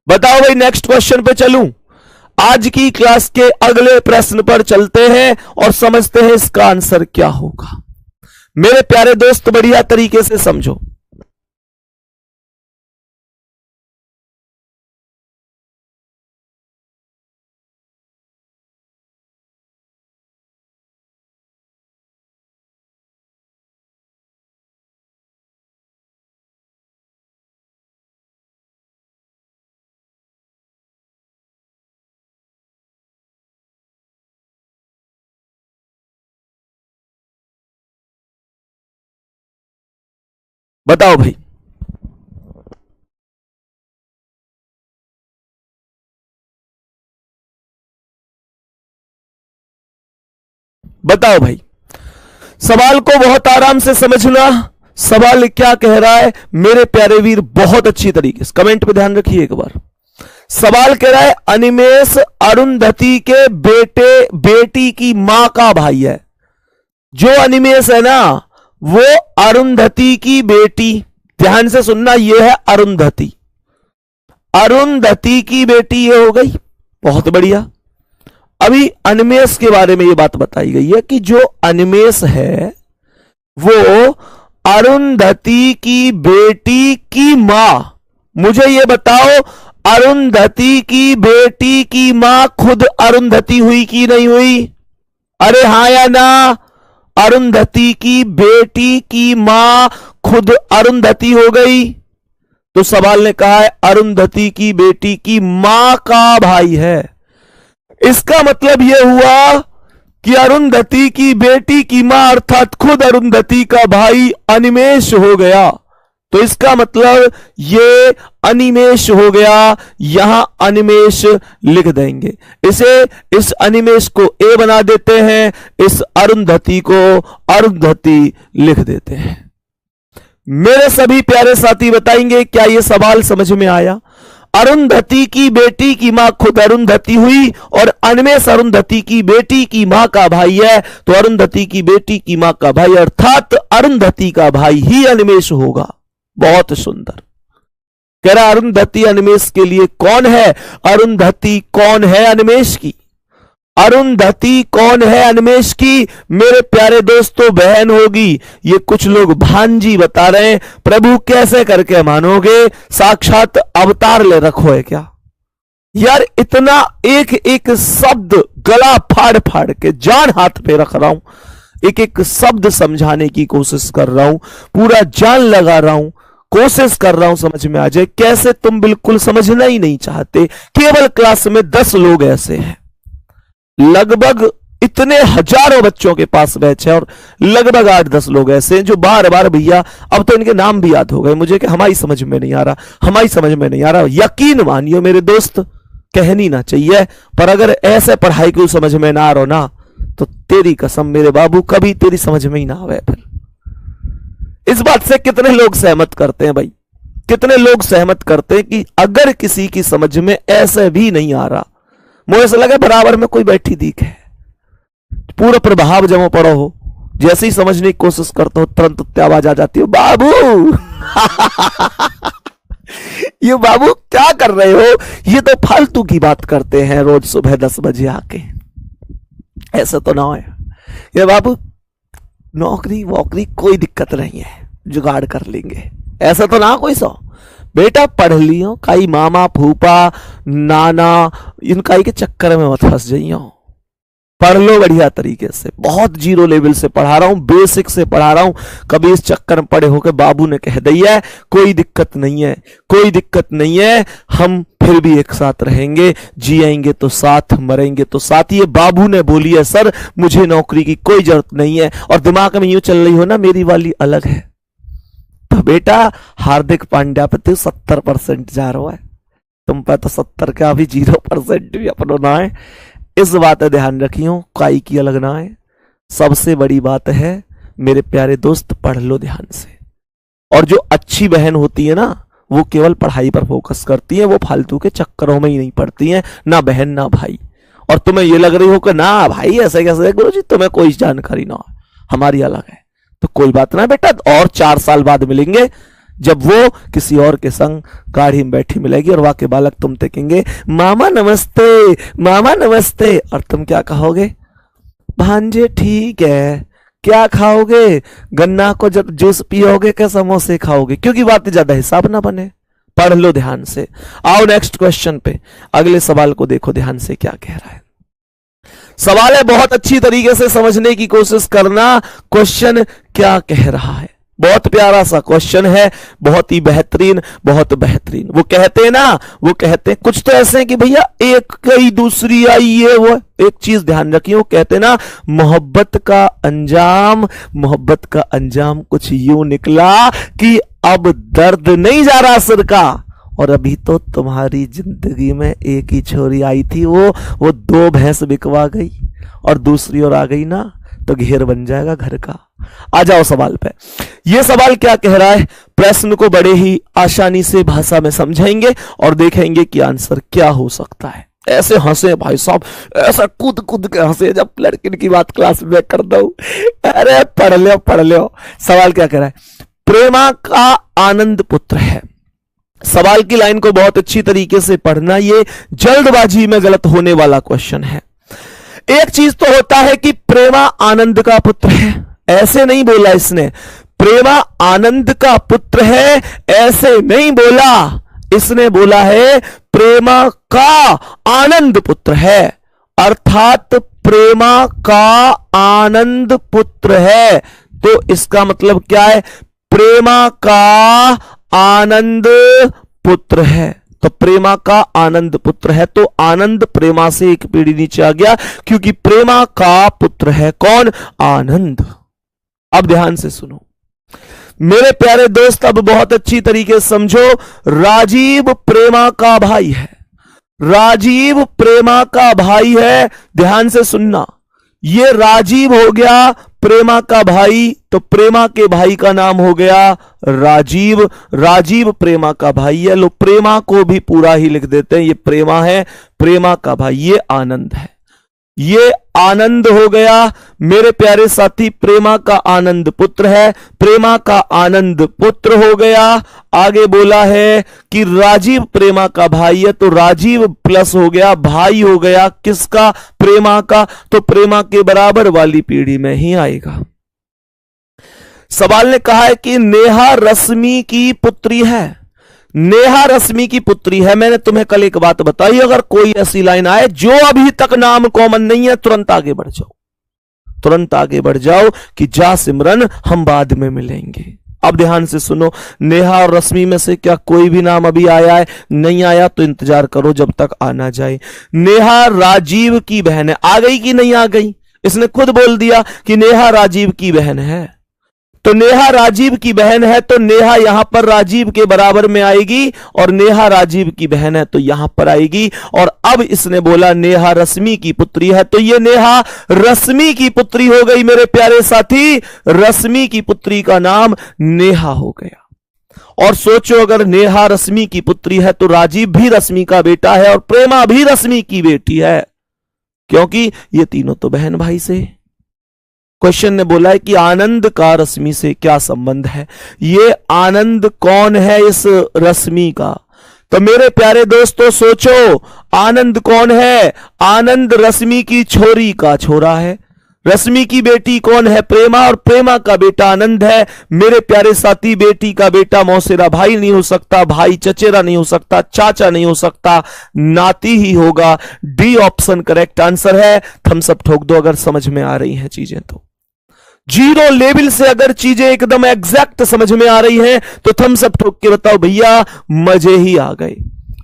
बताओ भाई, नेक्स्ट क्वेश्चन पे चलूं? आज की क्लास के अगले प्रश्न पर चलते हैं और समझते हैं इसका आंसर क्या होगा। मेरे प्यारे दोस्त बढ़िया तरीके से समझो। बताओ भाई, बताओ भाई। सवाल को बहुत आराम से समझना। सवाल क्या कह रहा है मेरे प्यारे वीर, बहुत अच्छी तरीके से कमेंट पे ध्यान रखिए एक बार। सवाल कह रहा है अनिमेष अरुंधति के बेटी की मां का भाई है। जो अनिमेष है ना वो अरुंधति की बेटी, ध्यान से सुनना, ये है अरुंधति, अरुंधति की बेटी ये हो गई। बहुत बढ़िया। अभी अनिमेष के बारे में ये बात बताई गई है कि जो अनिमेष है वो अरुंधति की बेटी की मां, मुझे ये बताओ अरुंधति की बेटी की मां खुद अरुंधति हुई कि नहीं हुई? अरे हाँ या ना? अरुंधति की बेटी की मां खुद अरुंधति हो गई। तो सवाल ने कहा है अरुंधति की बेटी की मां का भाई है। इसका मतलब यह हुआ कि अरुंधति की बेटी की मां अर्थात खुद अरुंधति का भाई अनिमेष हो गया। तो इसका मतलब ये अनिमेष हो गया। यहां अनिमेष लिख देंगे, इस अनिमेष को ए बना देते हैं, इस अरुंधति को अरुंधति लिख देते हैं। मेरे सभी प्यारे साथी बताएंगे क्या ये सवाल समझ में आया? अरुंधति की बेटी की मां खुद अरुंधति हुई और अनिमेष अरुंधति की बेटी की मां का भाई है, तो अरुंधति की बेटी की मां का भाई अर्थात अरुंधति का भाई ही अनिमेष होगा। बहुत सुंदर। कह रहा अरुंधति अनिमेष के लिए कौन है? अरुंधति कौन है अनिमेष की? अरुंधति कौन है अनिमेष की? मेरे प्यारे दोस्तों बहन होगी। ये कुछ लोग भांजी बता रहे हैं। प्रभु कैसे करके मानोगे? साक्षात अवतार ले रखो है क्या यार? इतना एक एक शब्द गला फाड़ फाड़ के जान हाथ पे रख रहा हूं, एक एक शब्द समझाने की कोशिश कर रहा हूं, पूरा जान लगा रहा हूं, कोशिश कर रहा हूं समझ में आ जाए। कैसे तुम बिल्कुल समझना ही नहीं चाहते। केवल क्लास में 10 लोग ऐसे हैं, लगभग इतने हजारों बच्चों के पास बैच है और लगभग 8-10 लोग ऐसे हैं जो बार बार भैया, अब तो इनके नाम भी याद हो गए मुझे कि हमारी समझ में नहीं आ रहा, हमारी समझ में नहीं आ रहा। यकीन मानियो मेरे दोस्त, कहनी ना चाहिए, पर अगर ऐसे पढ़ाई को समझ में ना आ रहा ना तो तेरी कसम मेरे बाबू कभी तेरी समझ में ही ना आवे। फिर इस बात से कितने लोग सहमत करते हैं भाई? कितने लोग सहमत करते हैं कि अगर किसी की समझ में ऐसे भी नहीं आ रहा, मुझे ऐसा लगा बराबर में कोई बैठी दिख है, पूरा प्रभाव जमा पड़ो हो, जैसे ही समझने की कोशिश करता हो तुरंत आवाज आ जाती है बाबू ये बाबू क्या कर रहे हो? ये तो फालतू की बात करते हैं रोज सुबह 10 बजे आके। ऐसा तो ना हो ये बाबू, नौकरी वोकरी कोई दिक्कत नहीं है, जुगाड़ कर लेंगे। ऐसा तो ना कोई सो बेटा पढ़ लियो, काई मामा फूफा नाना इनकाई के चक्कर में मत फंस जाइयो। पढ़ लो बढ़िया तरीके से, बहुत जीरो लेवल से पढ़ा रहा हूं, बेसिक से पढ़ा रहा हूं। कभी इस चक्कर में पड़े हो के बाबू ने कह दिया है कोई दिक्कत नहीं है, कोई दिक्कत नहीं है, हम फिर भी एक साथ रहेंगे, जिएंगे तो साथ, मरेंगे तो साथ। ये बाबू ने बोली है सर मुझे नौकरी की कोई जरूरत नहीं है, और दिमाग में यूं चल रही हो ना मेरी वाली अलग है, तो बेटा हार्दिक पांड्या पे तो 70% जा रहा है, तुम पे तो 70 का भी 0% भी अपनो ना है। इस बात है ध्यान रखियो, काई की अलग ना है। सबसे बड़ी बात है मेरे प्यारे दोस्त, पढ़ लो ध्यान से। और जो अच्छी बहन होती है ना वो केवल पढ़ाई पर फोकस करती है, वो फालतू के चक्करों में ही नहीं पड़ती है, ना बहन ना भाई। और तुम्हें ये लग रही हो कि ना भाई ऐसे कैसे, गुरुजी तुम्हें कोई जानकारी ना हो, हमारी अलग है, तो कोई बात ना बेटा, और 4 साल बाद मिलेंगे जब वो किसी और के संग गाड़ी में बैठी मिलेगी और वाके बालक तुम देखेंगे मामा नमस्ते, मामा नमस्ते, और तुम क्या कहोगे, भांजे ठीक है, क्या खाओगे, गन्ना को जब जूस पियोगे क्या समोसे खाओगे, क्योंकि बातें ज्यादा हिसाब ना बने। पढ़ लो ध्यान से। आओ नेक्स्ट क्वेश्चन पे, अगले सवाल को देखो ध्यान से क्या कह रहा है। सवाल है बहुत अच्छी तरीके से समझने की कोशिश करना, क्वेश्चन क्या कह रहा है। बहुत प्यारा सा क्वेश्चन है, बहुत ही बेहतरीन, बहुत बेहतरीन। वो कहते हैं ना, वो कहते हैं कुछ तो ऐसे हैं कि भैया एक कई दूसरी आई है, वो एक चीज ध्यान रखिए, कहते हैं ना मोहब्बत का अंजाम कुछ यूं निकला कि अब दर्द नहीं जा रहा सिर का, और अभी तो तुम्हारी जिंदगी में एक ही छोरी आई थी, वो 2 भैंस बिकवा गई और दूसरी और आ गई ना, तो घेर बन जाएगा घर का। आ जाओ सवाल पे। ये सवाल क्या कह रहा है, प्रश्न को बड़े ही आसानी से भाषा में समझेंगे और देखेंगे कि आंसर क्या हो सकता है। ऐसे हंसे भाई साहब, ऐसा कूद कूद के हंसे जब लड़किन की बात क्लास में कर दो। अरे पढ़ लो। सवाल क्या कह रहा है, प्रेमा का आनंद पुत्र है। सवाल की लाइन को बहुत अच्छी तरीके से पढ़ना, ये जल्दबाजी में गलत होने वाला क्वेश्चन है। एक चीज तो होता है कि प्रेमा आनंद का पुत्र है, ऐसे नहीं बोला इसने, प्रेमा आनंद का पुत्र है ऐसे नहीं बोला, इसने बोला है प्रेमा का आनंद पुत्र है, अर्थात प्रेमा का आनंद पुत्र है। तो इसका मतलब क्या है, प्रेमा का आनंद पुत्र है, तो प्रेमा का आनंद पुत्र है, तो आनंद प्रेमा से एक पीढ़ी नीचे आ गया, क्योंकि प्रेमा का पुत्र है कौन, आनंद। अब ध्यान से सुनो मेरे प्यारे दोस्त, अब बहुत अच्छी तरीके से समझो, राजीव प्रेमा का भाई है, राजीव प्रेमा का भाई है, ध्यान से सुनना। ये राजीव हो गया प्रेमा का भाई, तो प्रेमा के भाई का नाम हो गया राजीव, राजीव प्रेमा का भाई है। लो प्रेमा को भी पूरा ही लिख देते हैं, ये प्रेमा है, प्रेमा का भाई, ये आनंद है, ये आनंद हो गया मेरे प्यारे साथी, प्रेमा का आनंद पुत्र है, प्रेमा का आनंद पुत्र हो गया। आगे बोला है कि राजीव प्रेमा का भाई है, तो राजीव प्लस हो गया भाई हो गया किसका, प्रेमा का, तो प्रेमा के बराबर वाली पीढ़ी में ही आएगा। सवाल ने कहा है कि नेहा रश्मि की पुत्री है, नेहा रश्मि की पुत्री है। मैंने तुम्हें कल एक बात बताई, अगर कोई ऐसी लाइन आए जो अभी तक नाम कॉमन नहीं है, तुरंत आगे बढ़ जाओ, तुरंत आगे बढ़ जाओ कि जा सिमरन हम बाद में मिलेंगे। अब ध्यान से सुनो, नेहा और रश्मि में से क्या कोई भी नाम अभी आया है, नहीं आया तो इंतजार करो जब तक आना जाए। नेहा राजीव की बहन है, आ गई कि नहीं आ गई, इसने खुद बोल दिया कि नेहा राजीव की बहन है, तो नेहा राजीव की बहन है, तो नेहा यहां पर राजीव के बराबर में आएगी, और नेहा राजीव की बहन है तो यहां पर आएगी। और अब इसने बोला नेहा रश्मि की पुत्री है, तो ये नेहा रश्मि की पुत्री हो गई मेरे प्यारे साथी, रश्मि की पुत्री का नाम नेहा हो गया। और सोचो अगर नेहा रश्मि की पुत्री है तो राजीव भी रश्मि का बेटा है और प्रेमा भी रश्मि की बेटी है, क्योंकि ये तीनों तो बहन भाई से। क्वेश्चन ने बोला है कि आनंद का रश्मि से क्या संबंध है, ये आनंद कौन है इस रश्मि का, तो मेरे प्यारे दोस्तों सोचो आनंद कौन है, आनंद रश्मि की छोरी का छोरा है, रश्मि की बेटी कौन है? प्रेमा, और प्रेमा का बेटा आनंद है। मेरे प्यारे साथी, बेटी का बेटा मौसेरा भाई नहीं हो सकता, भाई चचेरा नहीं हो सकता, चाचा नहीं हो सकता, नाती ही होगा। डी ऑप्शन करेक्ट आंसर है। थम्स अप ठोक दो अगर समझ में आ रही हैं चीजें तो। जीरो लेवल से अगर चीजें एकदम एग्जैक्ट समझ में आ रही हैं तो थम्स अप ठोक के बताओ भैया मजे ही आ गए।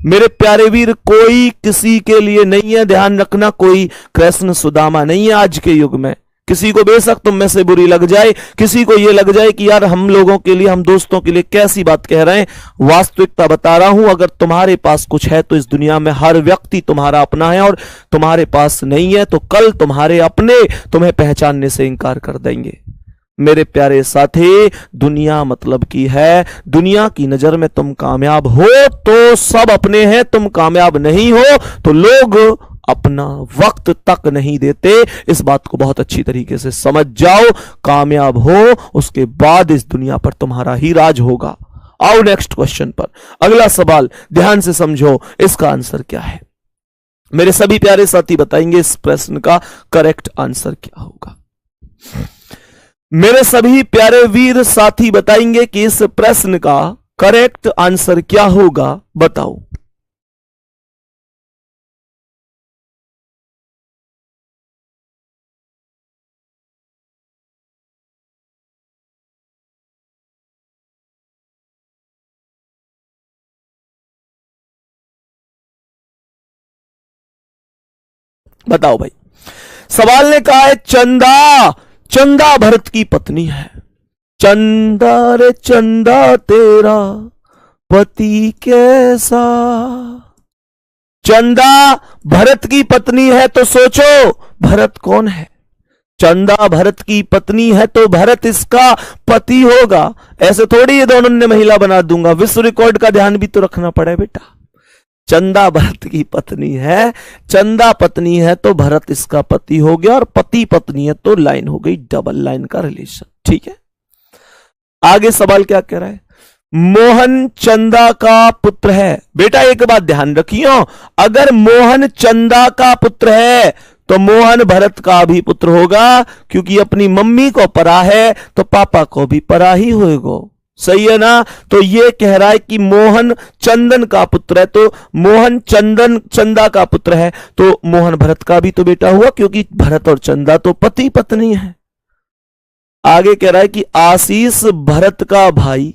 मेरे प्यारे वीर, कोई किसी के लिए नहीं है, ध्यान रखना, कोई कृष्ण सुदामा नहीं है आज के युग में। किसी को बेशक तुम में से बुरी लग जाए, किसी को यह लग जाए कि यार हम लोगों के लिए, हम दोस्तों के लिए कैसी बात कह रहे हैं, वास्तविकता बता रहा हूं। अगर तुम्हारे पास कुछ है तो इस दुनिया में हर व्यक्ति तुम्हारा अपना है, और तुम्हारे पास नहीं है तो कल तुम्हारे अपने तुम्हें पहचानने से इंकार कर देंगे। मेरे प्यारे साथी, दुनिया मतलब की है, दुनिया की नजर में तुम कामयाब हो तो सब अपने हैं, तुम कामयाब नहीं हो तो लोग अपना वक्त तक नहीं देते। इस बात को बहुत अच्छी तरीके से समझ जाओ। कामयाब हो उसके बाद इस दुनिया पर तुम्हारा ही राज होगा। आओ नेक्स्ट क्वेश्चन पर। अगला सवाल ध्यान से समझो, इसका आंसर क्या है? मेरे सभी प्यारे साथी बताएंगे इस प्रश्न का करेक्ट आंसर क्या होगा। मेरे सभी प्यारे वीर साथी बताएंगे कि इस प्रश्न का करेक्ट आंसर क्या होगा। बताओ। बताओ भाई। सवाल ने कहा है चंदा, चंदा भरत की पत्नी है। चंदा रे चंदा तेरा पति कैसा। चंदा भरत की पत्नी है तो सोचो भरत कौन है? चंदा भरत की पत्नी है तो भरत इसका पति होगा। ऐसे थोड़ी ये दोनों ने महिला बना दूंगा, विश्व रिकॉर्ड का ध्यान भी तो रखना पड़े बेटा। चंदा भरत की पत्नी है, चंदा पत्नी है तो भरत इसका पति हो गया, और पति पत्नी है तो लाइन हो गई, डबल लाइन का रिलेशन। ठीक है, आगे सवाल क्या कह रहा है? मोहन चंदा का पुत्र है। बेटा एक बात ध्यान रखियो, अगर मोहन चंदा का पुत्र है तो मोहन भरत का भी पुत्र होगा, क्योंकि अपनी मम्मी को परा है तो पापा को भी परा ही होगा। सही है ना? तो ये कह रहा है कि मोहन चंदन का पुत्र है, तो मोहन चंदन चंदा का पुत्र है तो मोहन भरत का भी तो बेटा हुआ, क्योंकि भरत और चंदा तो पति पत्नी है। आगे कह रहा है कि आशीष भरत का भाई।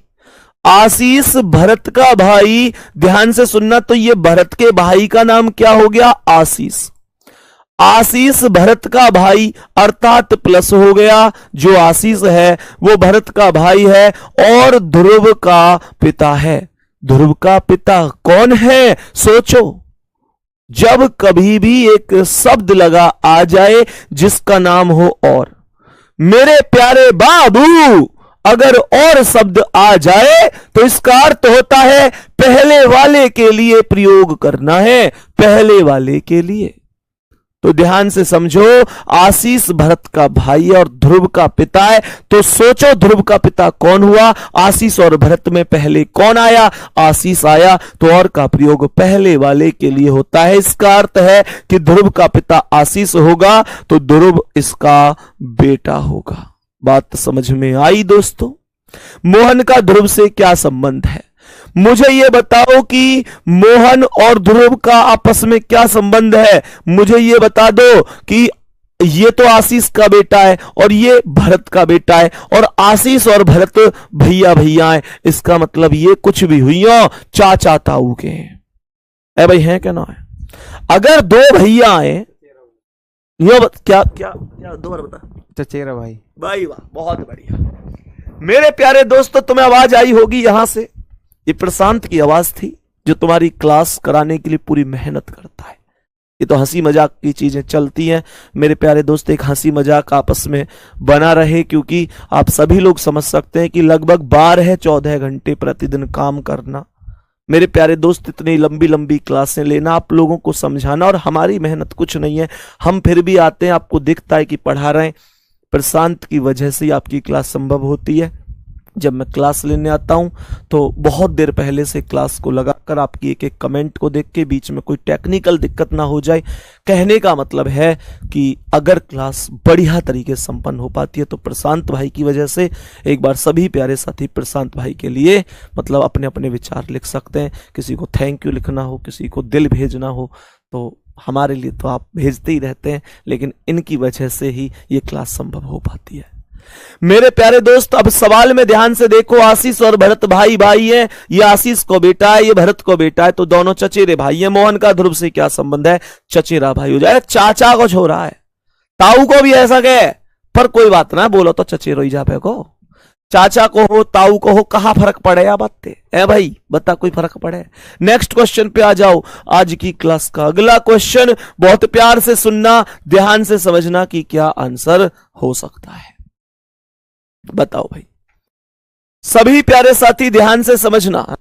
आशीष भरत का भाई, ध्यान से सुनना, तो ये भरत के भाई का नाम क्या हो गया? आशीष। आशीष भरत का भाई अर्थात प्लस हो गया। जो आशीष है वो भरत का भाई है और ध्रुव का पिता है। ध्रुव का पिता कौन है? सोचो। जब कभी भी एक शब्द लगा आ जाए जिसका नाम हो और, मेरे प्यारे बाबू, अगर और शब्द आ जाए तो इसका अर्थ होता है पहले वाले के लिए प्रयोग करना है, पहले वाले के लिए। तो ध्यान से समझो, आशीष भरत का भाई और ध्रुव का पिता है, तो सोचो ध्रुव का पिता कौन हुआ? आशीष और भरत में पहले कौन आया? आशीष आया, तो और का प्रयोग पहले वाले के लिए होता है। इसका अर्थ है कि ध्रुव का पिता आशीष होगा तो ध्रुव इसका बेटा होगा। बात समझ में आई दोस्तों? मोहन का ध्रुव से क्या संबंध है? मुझे यह बताओ कि मोहन और ध्रुव का आपस में क्या संबंध है? मुझे यह बता दो कि ये तो आशीष का बेटा है और ये भरत का बेटा है, और आशीष और भरत भैया भैया है। इसका मतलब ये कुछ भी हुई हो, चाचा ताऊ के हैं। ए भाई हैं क्या ना है? अगर दो भैया हैं, क्या क्या क्या दोबारा बता। चचेरा भाई। भाई वाह, बहुत बढ़िया। मेरे प्यारे दोस्तों, तुम्हें आवाज आई होगी यहां से, ये प्रशांत की आवाज थी जो तुम्हारी क्लास कराने के लिए पूरी मेहनत करता है। ये तो हंसी मजाक की चीजें चलती हैं मेरे प्यारे दोस्त, एक हंसी मजाक आपस में बना रहे, क्योंकि आप सभी लोग समझ सकते हैं कि लगभग 12-14 घंटे प्रतिदिन काम करना, मेरे प्यारे दोस्त, इतनी लंबी लंबी क्लासें लेना, आप लोगों को समझाना, और हमारी मेहनत कुछ नहीं है। हम फिर भी आते हैं, आपको दिखता है कि पढ़ा रहे हैं, प्रशांत की वजह से आपकी क्लास संभव होती है। जब मैं क्लास लेने आता हूं तो बहुत देर पहले से क्लास को लगाकर आपकी एक एक कमेंट को देख के बीच में कोई टेक्निकल दिक्कत ना हो जाए। कहने का मतलब है कि अगर क्लास बढ़िया तरीके से संपन्न हो पाती है तो प्रशांत भाई की वजह से। एक बार सभी प्यारे साथी प्रशांत भाई के लिए मतलब अपने अपने विचार लिख सकते हैं। किसी को थैंक यू लिखना हो, किसी को दिल भेजना हो, तो हमारे लिए तो आप भेजते ही रहते हैं, लेकिन इनकी वजह से ही ये क्लास संभव हो पाती है। मेरे प्यारे दोस्त, अब सवाल में ध्यान से देखो। आशीष और भरत भाई भाई हैं। ये आशीष को बेटा है, ये भरत को बेटा है, तो दोनों चचेरे भाई हैं। मोहन का ध्रुव से क्या संबंध है? चचेरा भाई हो जाए। चाचा को छोरा है, ताऊ को भी ऐसा कहे, पर कोई बात ना, बोलो तो चचेरो ही जापे को। चाचा को हो, ताऊ को हो, कहां फर्क पड़े या बातें है भाई? बता, कोई फर्क पड़े? नेक्स्ट क्वेश्चन पे आ जाओ। आज की क्लास का अगला क्वेश्चन, बहुत प्यार से सुनना, ध्यान से समझना कि क्या आंसर हो सकता है। बताओ भाई, सभी प्यारे साथी ध्यान से समझना।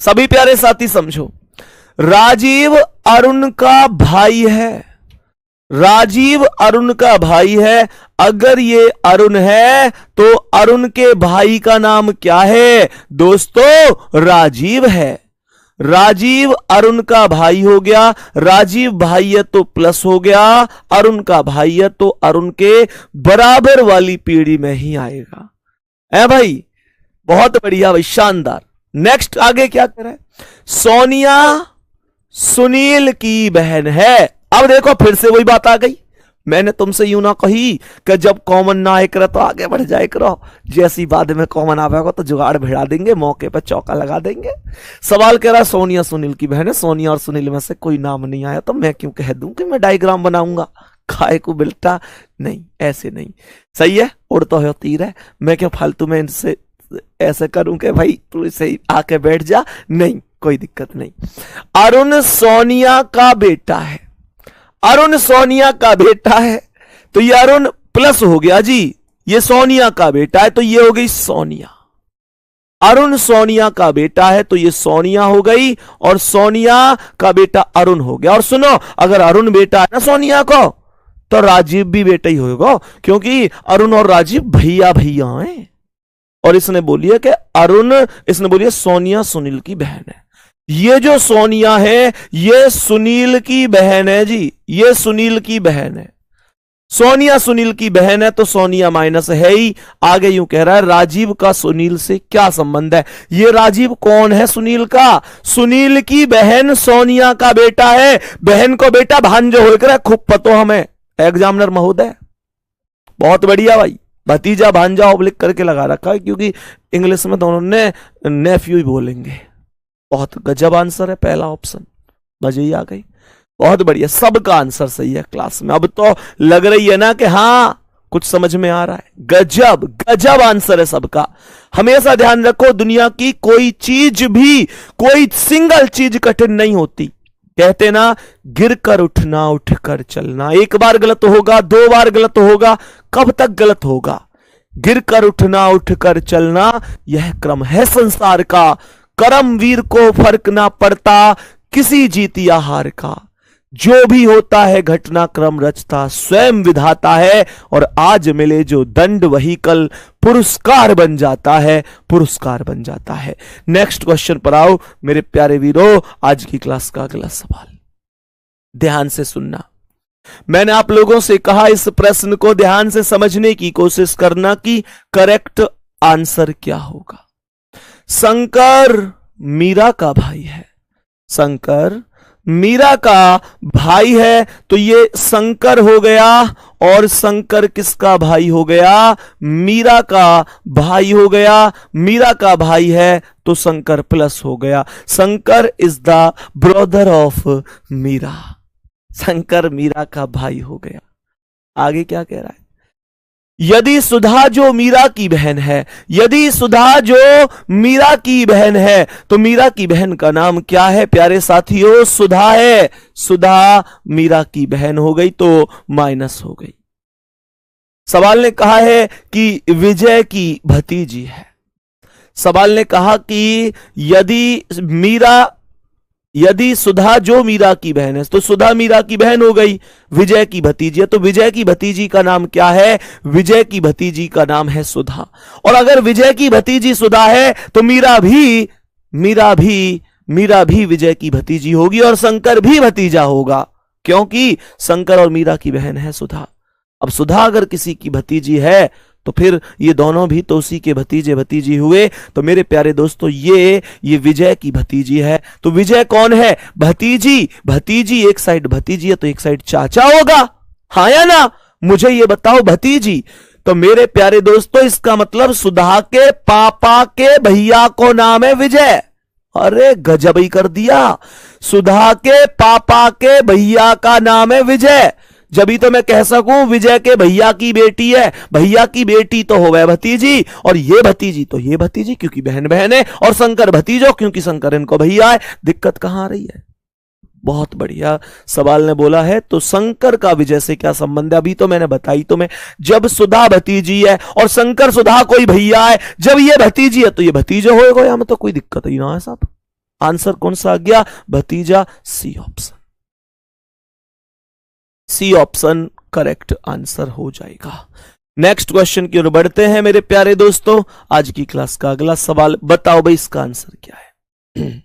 सभी प्यारे साथी समझो। राजीव अरुण का भाई है। राजीव अरुण का भाई है। अगर ये अरुण है तो अरुण के भाई का नाम क्या है दोस्तों? राजीव है। राजीव अरुण का भाई हो गया। राजीव भाई है तो प्लस हो गया, अरुण का भाई है तो अरुण के बराबर वाली पीढ़ी में ही आएगा। है भाई? बहुत बढ़िया भाई, शानदार। नेक्स्ट आगे क्या कर रहा है? सोनिया सुनील की बहन है। अब देखो फिर से वही बात आ गई। मैंने तुमसे यूं ना कही कि जब कॉमन ना आए करो तो आगे बढ़ जाए करो, जैसी बाद में कॉमन आवेगा तो जुगाड़ भिड़ा देंगे, मौके पर चौका लगा देंगे। सवाल कह रहा है सोनिया सुनील की बहन है, सोनिया और सुनील में से कोई नाम नहीं आया तो मैं क्यों कह दूं कि मैं डायग्राम बनाऊंगा? खाए को बिल्टा नहीं, ऐसे नहीं। सही है, उड़ तो है तीर है। मैं क्या फालतू में इनसे ऐसे करूं कि भाई तू इसे आके बैठ जा? नहीं, कोई दिक्कत नहीं। अरुण सोनिया का बेटा है। अरुण सोनिया का बेटा है तो ये अरुण प्लस हो गया जी। ये सोनिया का बेटा है तो ये हो गई सोनिया। अरुण सोनिया का बेटा है तो ये सोनिया हो गई, और सोनिया का बेटा अरुण हो गया। और सुनो, अगर अरुण बेटा है ना सोनिया को, तो राजीव भी बेटा ही होगा, क्योंकि अरुण और राजीव भैया भैया हैं। और इसने बोली है कि अरुण, इसने बोली है सोनिया सुनील की बहन है। ये जो सोनिया है ये सुनील की बहन है जी, ये सुनील की बहन है। सोनिया सुनील की बहन है तो सोनिया माइनस है ही। आगे यूं कह रहा है राजीव का सुनील से क्या संबंध है? ये राजीव कौन है? सुनील का। सुनील की बहन सोनिया का बेटा है। बहन को बेटा भांजो होकर खूब पतो हमें एग्जामिनर महोदय। बहुत बढ़िया भाई, भतीजा भांजा ऑब्लिक करके लगा रखा है, क्योंकि इंग्लिश में दोनों ने नेफ्यू ही बोलेंगे। बहुत गजब आंसर है पहला ऑप्शन, मजे ही आ गई। बहुत बढ़िया, सबका आंसर सही है क्लास में। अब तो लग रही है ना कि हाँ कुछ समझ में आ रहा है। गजब गजब आंसर है सबका। हमेशा ध्यान रखो, दुनिया की कोई चीज भी, कोई सिंगल चीज कठिन नहीं होती। कहते ना, गिर कर उठना उठ कर चलना। एक बार गलत होगा, दो बार गलत होगा, कब तक गलत होगा? गिर कर उठना उठ कर चलना, यह क्रम है संसार का। कर्मवीर को फर्क ना पड़ता किसी जीत या हार का। जो भी होता है घटनाक्रम रचता स्वयं विधाता है, और आज मिले जो दंड वही कल पुरस्कार बन जाता है, पुरस्कार बन जाता है। नेक्स्ट क्वेश्चन पर आओ मेरे प्यारे वीरों। आज की क्लास का अगला सवाल ध्यान से सुनना। मैंने आप लोगों से कहा इस प्रश्न को ध्यान से समझने की कोशिश करना कि करेक्ट आंसर क्या होगा। शंकर मीरा का भाई है। शंकर मीरा का भाई है तो ये शंकर हो गया, और शंकर किसका भाई हो गया? मीरा का भाई हो गया। मीरा का भाई है तो शंकर प्लस हो गया। Shankar is the brother of Meera. Shankar Meera का भाई हो गया। आगे क्या कह रहा है? यदि सुधा जो मीरा की बहन है, यदि सुधा जो मीरा की बहन है, तो मीरा की बहन का नाम क्या है प्यारे साथियों? सुधा है। सुधा मीरा की बहन हो गई तो माइनस हो गई। सवाल ने कहा है कि विजय की भतीजी है। सवाल ने कहा कि यदि सुधा जो मीरा की बहन है, तो सुधा मीरा की बहन हो गई, विजय की भतीजी है, तो विजय की भतीजी का नाम क्या है? विजय की भतीजी का नाम है सुधा। और अगर विजय की भतीजी सुधा है तो मीरा भी विजय की भतीजी होगी और शंकर भी भतीजा होगा, क्योंकि शंकर और मीरा की बहन है सुधा। अब सुधा अगर किसी की भतीजी है तो फिर ये दोनों भी तो उसी के भतीजे भतीजी हुए। तो मेरे प्यारे दोस्तों, ये विजय की भतीजी है। तो विजय कौन है? भतीजी एक साइड भतीजी है तो एक साइड चाचा होगा, हाँ या ना? मुझे ये बताओ भतीजी। तो मेरे प्यारे दोस्तों, इसका मतलब सुधा के पापा के भैया को नाम है विजय। अरे गजब ही कर दिया, सुधा के पापा के भैया का नाम है विजय। जब तो मैं कह सकूं विजय के भैया की बेटी है, भैया की बेटी तो हो गए भतीजी, और ये भतीजी तो ये भतीजी, क्योंकि बहन बहन है, और शंकर भतीजो क्योंकि शंकर इनको भैया है। दिक्कत कहां आ रही है? बहुत बढ़िया सवाल ने बोला है। तो शंकर का विजय से क्या संबंध है? अभी तो मैंने बताई तुम्हें, जब सुधा भतीजी है और शंकर सुधा कोई भैया है, जब ये भतीजी है तो ये भतीजो होएगा, यहां में तो कोई दिक्कत ही ना है साहब। आंसर कौन सा आ गया? भतीजा, C option. C option correct answer हो जाएगा। नेक्स्ट क्वेश्चन की ओर बढ़ते हैं मेरे प्यारे दोस्तों। आज की क्लास का अगला सवाल, बताओ भाई इसका आंसर क्या है?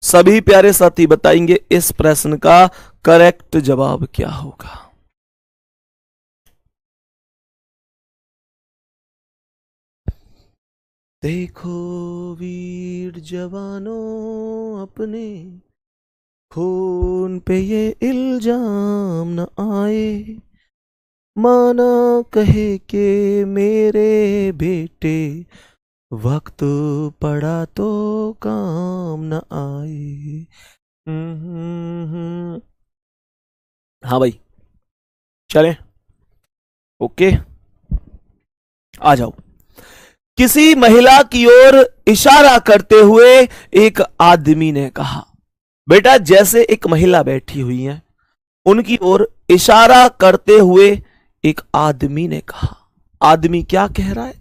सभी प्यारे साथी बताएंगे इस प्रश्न का करेक्ट जवाब क्या होगा। देखो वीर जवानों, अपने खून पे ये इल्जाम न आए, माना कहे के मेरे बेटे, वक्त पड़ा तो काम न आए। हाँ भाई चलें, ओके आ जाओ। किसी महिला की ओर इशारा करते हुए एक आदमी ने कहा, बेटा जैसे एक महिला बैठी हुई है, उनकी ओर इशारा करते हुए एक आदमी ने कहा। आदमी क्या कह रहा है?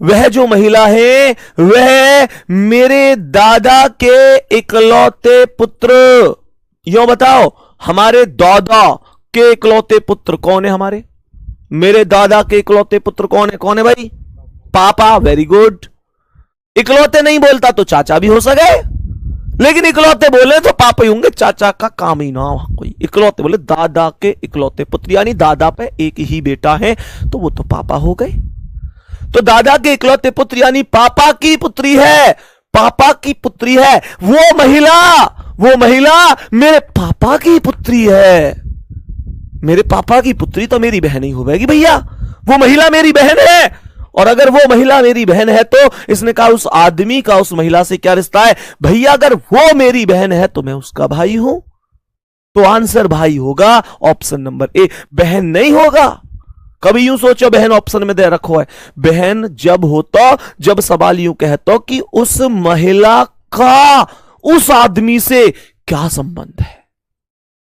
वह जो महिला है वह मेरे दादा के इकलौते पुत्र। यो बताओ, हमारे दादा के इकलौते पुत्र कौन है? हमारे मेरे दादा के इकलौते पुत्र कौन है? कौन है भाई? पापा। Very good. इकलौते नहीं बोलता तो चाचा भी हो सके, लेकिन इकलौते बोले तो पापा ही होंगे, चाचा का काम ही ना कोई। इकलौते बोले दादा के इकलौते पुत्र, यानी दादा पे एक ही बेटा है तो वो तो पापा हो गए। तो दादा के इकलौते पुत्र यानी पापा की पुत्री है, पापा की पुत्री है। वो महिला मेरे पापा की पुत्री है। मेरे पापा की पुत्री तो मेरी बहन ही होगी भैया, वो महिला मेरी बहन है। और अगर वो महिला मेरी बहन है तो इसने कहा उस आदमी का उस महिला से क्या रिश्ता है? भैया अगर वो मेरी बहन है तो मैं उसका भाई हूं, तो आंसर भाई होगा ऑप्शन नंबर ए। बहन नहीं होगा। कभी यूं सोचो बहन ऑप्शन में दे रखो है, बहन जब हो तो जब सवाल यूं कहतो कि उस महिला का उस आदमी से क्या संबंध है।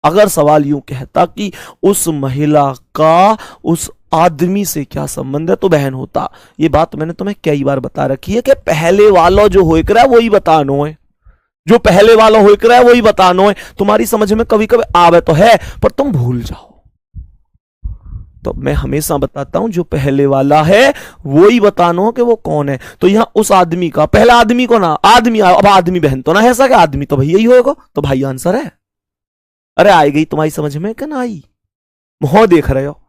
अगर सवाल यूं कहता कि उस महिला का उस आदमी से क्या संबंध है तो बहन होता। ये बात मैंने तुम्हें कई बार बता रखी है कि पहले वालों जो हो रहा है वही बतानो है, जो पहले वालों हो रहा है वही बतानो है। तुम्हारी समझ में कभी कभी आवे तो है पर तुम भूल जाओ। तो मैं हमेशा बताता हूं जो पहले वाला है वही बतानो कि वो कौन है। तो यहां उस आदमी का पहला आदमी को ना आदमी, अब आदमी बहन तो ना है सके, आदमी तो भैया ही होगा, तो भाई आंसर है। अरे आई गई तुम्हारी समझ में कि ना आई? मुंह देख रहे हो?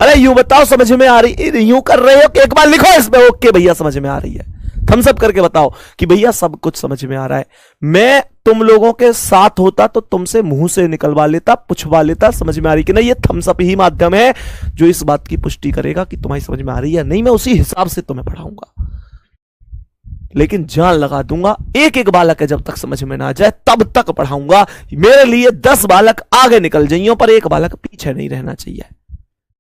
अरे यूं बताओ समझ में आ रही? यूं कर रहे हो कि एक बार लिखो इसमें ओके भैया समझ में आ रही है, थम्स अप करके बताओ कि भैया सब कुछ समझ में आ रहा है। मैं तुम लोगों के साथ होता तो तुमसे मुंह से निकलवा लेता, पूछवा लेता समझ में आ रही कि नहीं। ये थम्स अप ही माध्यम है जो इस बात की पुष्टि करेगा कि तुम्हारी समझ में आ रही है नहीं। मैं उसी हिसाब से तुम्हें पढ़ाऊंगा, लेकिन जान लगा दूंगा एक एक बालक है जब तक समझ में ना आ जाए तब तक पढ़ाऊंगा। मेरे लिए 10 बालक आगे निकल जाइए पर एक बालक पीछे नहीं रहना चाहिए।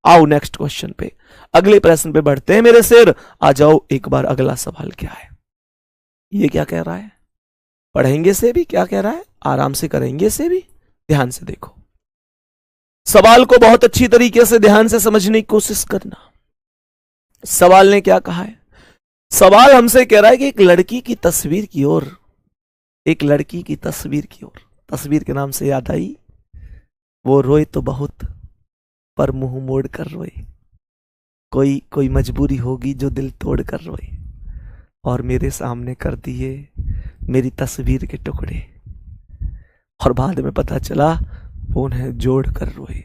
आओ नेक्स्ट क्वेश्चन पे, अगले प्रश्न पे बढ़ते हैं मेरे सिर। आ जाओ एक बार अगला सवाल क्या है, ये क्या कह रहा है? पढ़ेंगे से भी क्या कह रहा है, आराम से करेंगे से भी। ध्यान से देखो सवाल को, बहुत अच्छी तरीके से ध्यान से समझने की कोशिश करना। सवाल ने क्या कहा है? सवाल हमसे कह रहा है कि एक लड़की की तस्वीर की ओर, एक लड़की की तस्वीर की ओर, तस्वीर के नाम से याद आई, वो रोए तो बहुत पर मुंह मोड़ कर रोए, कोई कोई मजबूरी होगी जो दिल तोड़ कर रोए, और मेरे सामने कर दिए मेरी तस्वीर के टुकड़े, और बाद में पता चला वो उन्हें जोड़ कर रोए।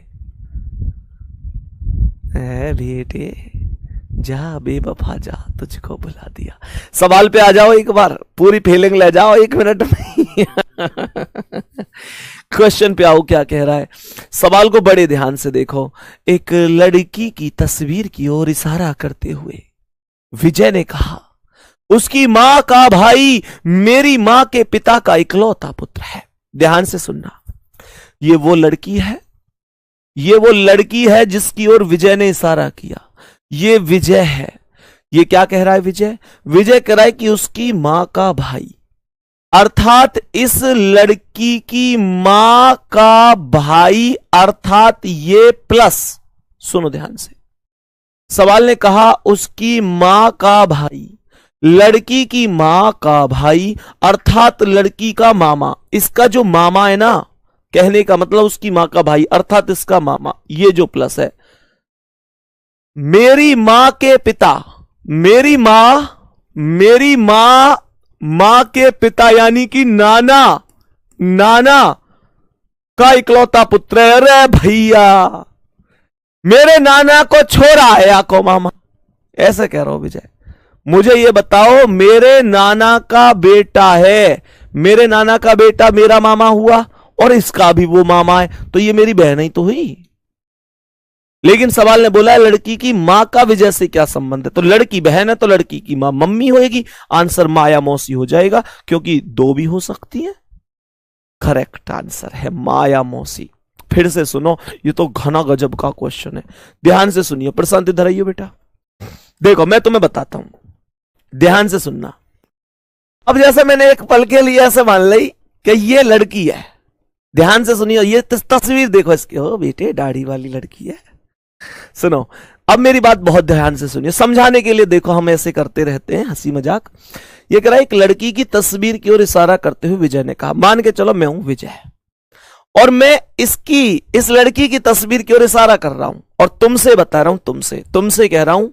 ऐ बेटे जा बेवफा जा, तुझको बुला दिया। सवाल पे आ जाओ एक बार, पूरी फीलिंग ले जाओ 1 मिनट में। क्वेश्चन पे आओ, क्या कह रहा है। सवाल को बड़े ध्यान से देखो। एक लड़की की तस्वीर की ओर इशारा करते हुए विजय ने कहा, उसकी मां का भाई मेरी मां के पिता का इकलौता पुत्र है। ध्यान से सुनना, ये वो लड़की है, ये वो लड़की है जिसकी ओर विजय ने इशारा किया। ये विजय है। ये क्या कह रहा है विजय? विजय कह रहा है कि उसकी मां का भाई, अर्थात इस लड़की की मां का भाई, अर्थात ये प्लस, सुनो ध्यान से, सवाल ने कहा उसकी मां का भाई, लड़की की मां का भाई अर्थात लड़की का मामा, इसका जो मामा है ना, कहने का मतलब उसकी मां का भाई अर्थात इसका मामा, ये जो प्लस है, मेरी मां के पिता, मेरी मां के पिता यानी कि नाना, नाना का इकलौता पुत्र है। अरे भैया मेरे नाना को छोड़ा है या को मामा, ऐसे कह रहा हूं विजय। मुझे ये बताओ, मेरे नाना का बेटा है, मेरे नाना का बेटा मेरा मामा हुआ और इसका भी वो मामा है, तो ये मेरी बहन ही तो हुई। लेकिन सवाल ने बोला है लड़की की मां का विजय से क्या संबंध है, तो लड़की बहन है तो लड़की की मां मम्मी होगी, आंसर माया मौसी हो जाएगा, क्योंकि 2 भी हो सकती है। करेक्ट आंसर है माया मौसी। फिर से सुनो, ये तो घना गजब का क्वेश्चन है, ध्यान से सुनिए। प्रशांत इधर आइए बेटा, देखो मैं तुम्हें बताता हूं, ध्यान से सुनना। अब जैसे मैंने एक पल के लिए ऐसे मान ली कि ये लड़की है, ध्यान से सुनिए, ये तस्वीर देखो इसकी, हो बेटे दाढ़ी वाली लड़की है। सुनो अब मेरी बात बहुत ध्यान से सुनिए, समझाने के लिए। देखो हम ऐसे करते रहते हैं हंसी मजाक। ये कह रहा है एक लड़की की तस्वीर की ओर इशारा करते हुए विजय ने कहा, मान के चलो मैं हूं विजय और मैं इस लड़की की तस्वीर की ओर इशारा कर रहा हूं और तुमसे बता रहा हूं, तुमसे कह रहा हूं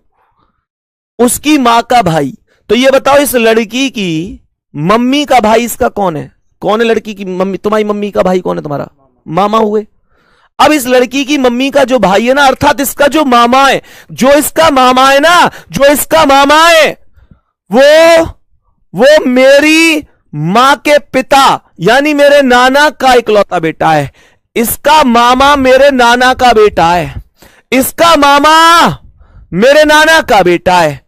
उसकी मां का भाई। तो ये बताओ इस लड़की की मम्मी का भाई इसका कौन है? कौन है लड़की की मम्मी? तुम्हारी मम्मी का भाई कौन है? तुम्हारा मामा हुए। अब इस लड़की की मम्मी का जो भाई है ना, अर्थात इसका जो मामा है, जो इसका मामा है ना, जो इसका मामा है, वो मेरी मां के पिता यानी मेरे नाना का इकलौता बेटा है। इसका मामा मेरे नाना का बेटा है, इसका मामा मेरे नाना का बेटा है।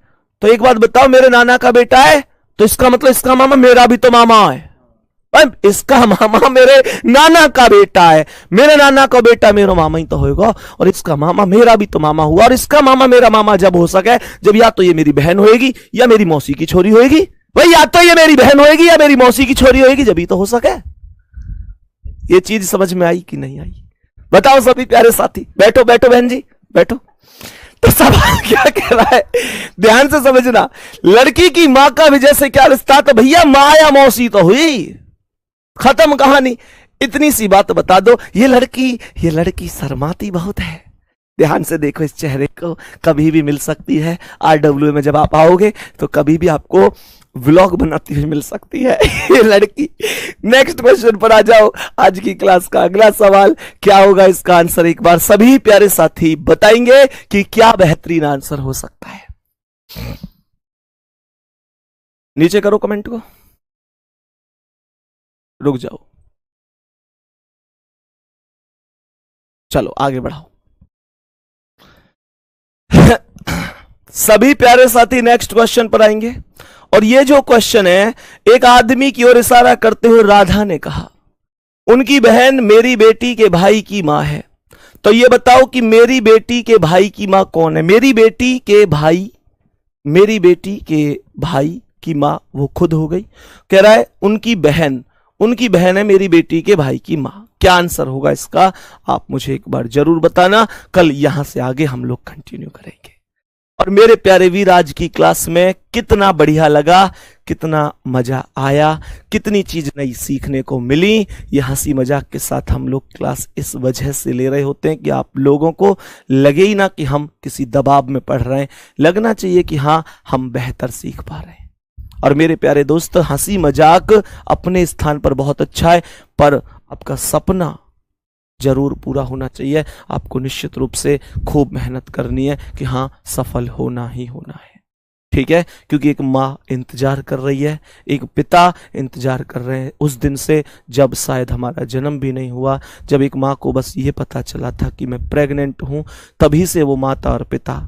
तो एक बात बताओ, मेरे नाना का बेटा है तो इसका मतलब इसका मामा मेरा भी तो मामा है। इसका मामा मेरे नाना का बेटा है, मेरे नाना का बेटा मेरा मामा ही तो होगा, और इसका मामा मेरा भी तो मामा हुआ, और इसका मामा मेरा मामा जब हो सके जब या तो ये मेरी बहन होएगी या मेरी मौसी की छोरी होएगी। भाई या तो ये मेरी बहन होएगी या मेरी मौसी की छोरी होएगी, जब ही तो हो सके। ये चीज समझ में आई कि नहीं आई? बताओ सभी प्यारे साथी। बैठो बैठो बहन जी बैठो। तो सवाल क्या कह रहा है, ध्यान से समझना। लड़की की मां का विजय से क्या रिश्ता? तो भैया मां या मौसी तो हुई, खत्म कहानी। इतनी सी बात बता दो। ये लड़की शर्माती बहुत है। ध्यान से देखो इस चेहरे को, कभी भी मिल सकती है। RW में जब आप आओगे तो कभी भी आपको व्लॉग बनाती हुई मिल सकती है ये लड़की। नेक्स्ट क्वेश्चन पर आ जाओ। आज की क्लास का अगला सवाल क्या होगा, इसका आंसर एक बार सभी प्यारे साथी बताएंगे कि क्या बेहतरीन आंसर हो सकता है। नीचे करो कमेंट को, रुक जाओ, चलो आगे बढ़ाओ। सभी प्यारे साथी नेक्स्ट क्वेश्चन पर आएंगे, और ये जो क्वेश्चन है, एक आदमी की ओर इशारा करते हुए राधा ने कहा, उनकी बहन मेरी बेटी के भाई की मां है। तो ये बताओ कि मेरी बेटी के भाई की मां कौन है? मेरी बेटी के भाई की मां वो खुद हो गई। कह रहा है उनकी बहन है मेरी बेटी के भाई की मां। क्या आंसर होगा इसका? आप मुझे एक बार जरूर बताना। कल यहां से आगे हम लोग कंटिन्यू करेंगे। और मेरे प्यारे वीर, आज की क्लास में कितना बढ़िया लगा, कितना मजा आया, कितनी चीज नई सीखने को मिली। ये हंसी मजाक के साथ हम लोग क्लास इस वजह से ले रहे होते हैं कि आप लोगों को लगे ही ना कि हम किसी दबाव में पढ़ रहे हैं, लगना चाहिए कि हाँ हम बेहतर सीख पा रहे हैं। और मेरे प्यारे दोस्त, हंसी मजाक अपने स्थान पर बहुत अच्छा है, पर आपका सपना जरूर पूरा होना चाहिए। आपको निश्चित रूप से खूब मेहनत करनी है कि हाँ सफल होना ही होना है, ठीक है। क्योंकि एक माँ इंतजार कर रही है, एक पिता इंतजार कर रहे हैं उस दिन से जब शायद हमारा जन्म भी नहीं हुआ। जब एक माँ को बस ये पता चला था कि मैं प्रेग्नेंट हूं, तभी से वो माता और पिता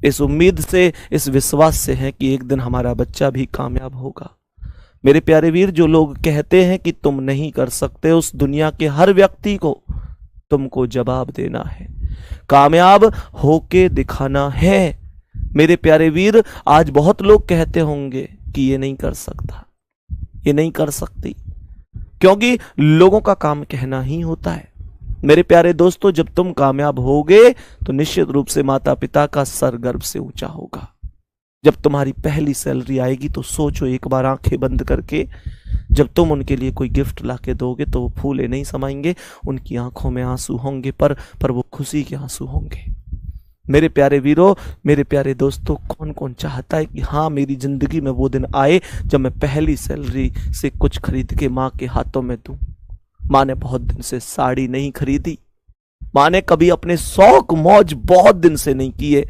इस उम्मीद से, इस विश्वास से हैं कि एक दिन हमारा बच्चा भी कामयाब होगा। मेरे प्यारे वीर, जो लोग कहते हैं कि तुम नहीं कर सकते, उस दुनिया के हर व्यक्ति को तुमको जवाब देना है, कामयाब होके दिखाना है। मेरे प्यारे वीर, आज बहुत लोग कहते होंगे कि ये नहीं कर सकता, ये नहीं कर सकती, क्योंकि लोगों का काम कहना ही होता है। मेरे प्यारे दोस्तों, जब तुम कामयाब होगे तो निश्चित रूप से माता पिता का सर गर्व से ऊंचा होगा। जब तुम्हारी पहली सैलरी आएगी तो सोचो एक बार आंखें बंद करके, जब तुम उनके लिए कोई गिफ्ट लाके दोगे तो वो फूले नहीं समाएंगे, उनकी आंखों में आंसू होंगे, पर वो खुशी के आंसू होंगे। मेरे प्यारे वीरों, मेरे प्यारे दोस्तों, कौन कौन चाहता है कि हाँ मेरी जिंदगी में वो दिन आए जब मैं पहली सैलरी से कुछ खरीद के माँ के हाथों में दूं। माँ ने बहुत दिन से साड़ी नहीं खरीदी, माँ ने कभी अपने शौक मौज बहुत दिन से नहीं किए,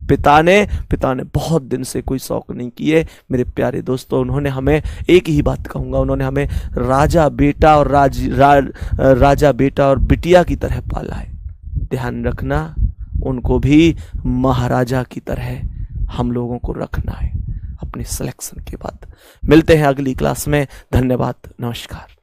पिता ने बहुत दिन से कोई शौक नहीं किए। मेरे प्यारे दोस्तों, उन्होंने हमें, एक ही बात कहूंगा, उन्होंने हमें राजा बेटा और बिटिया की तरह पाला है। ध्यान रखना, उनको भी महाराजा की तरह हम लोगों को रखना है अपने सिलेक्शन के बाद। मिलते हैं अगली क्लास में। धन्यवाद, नमस्कार।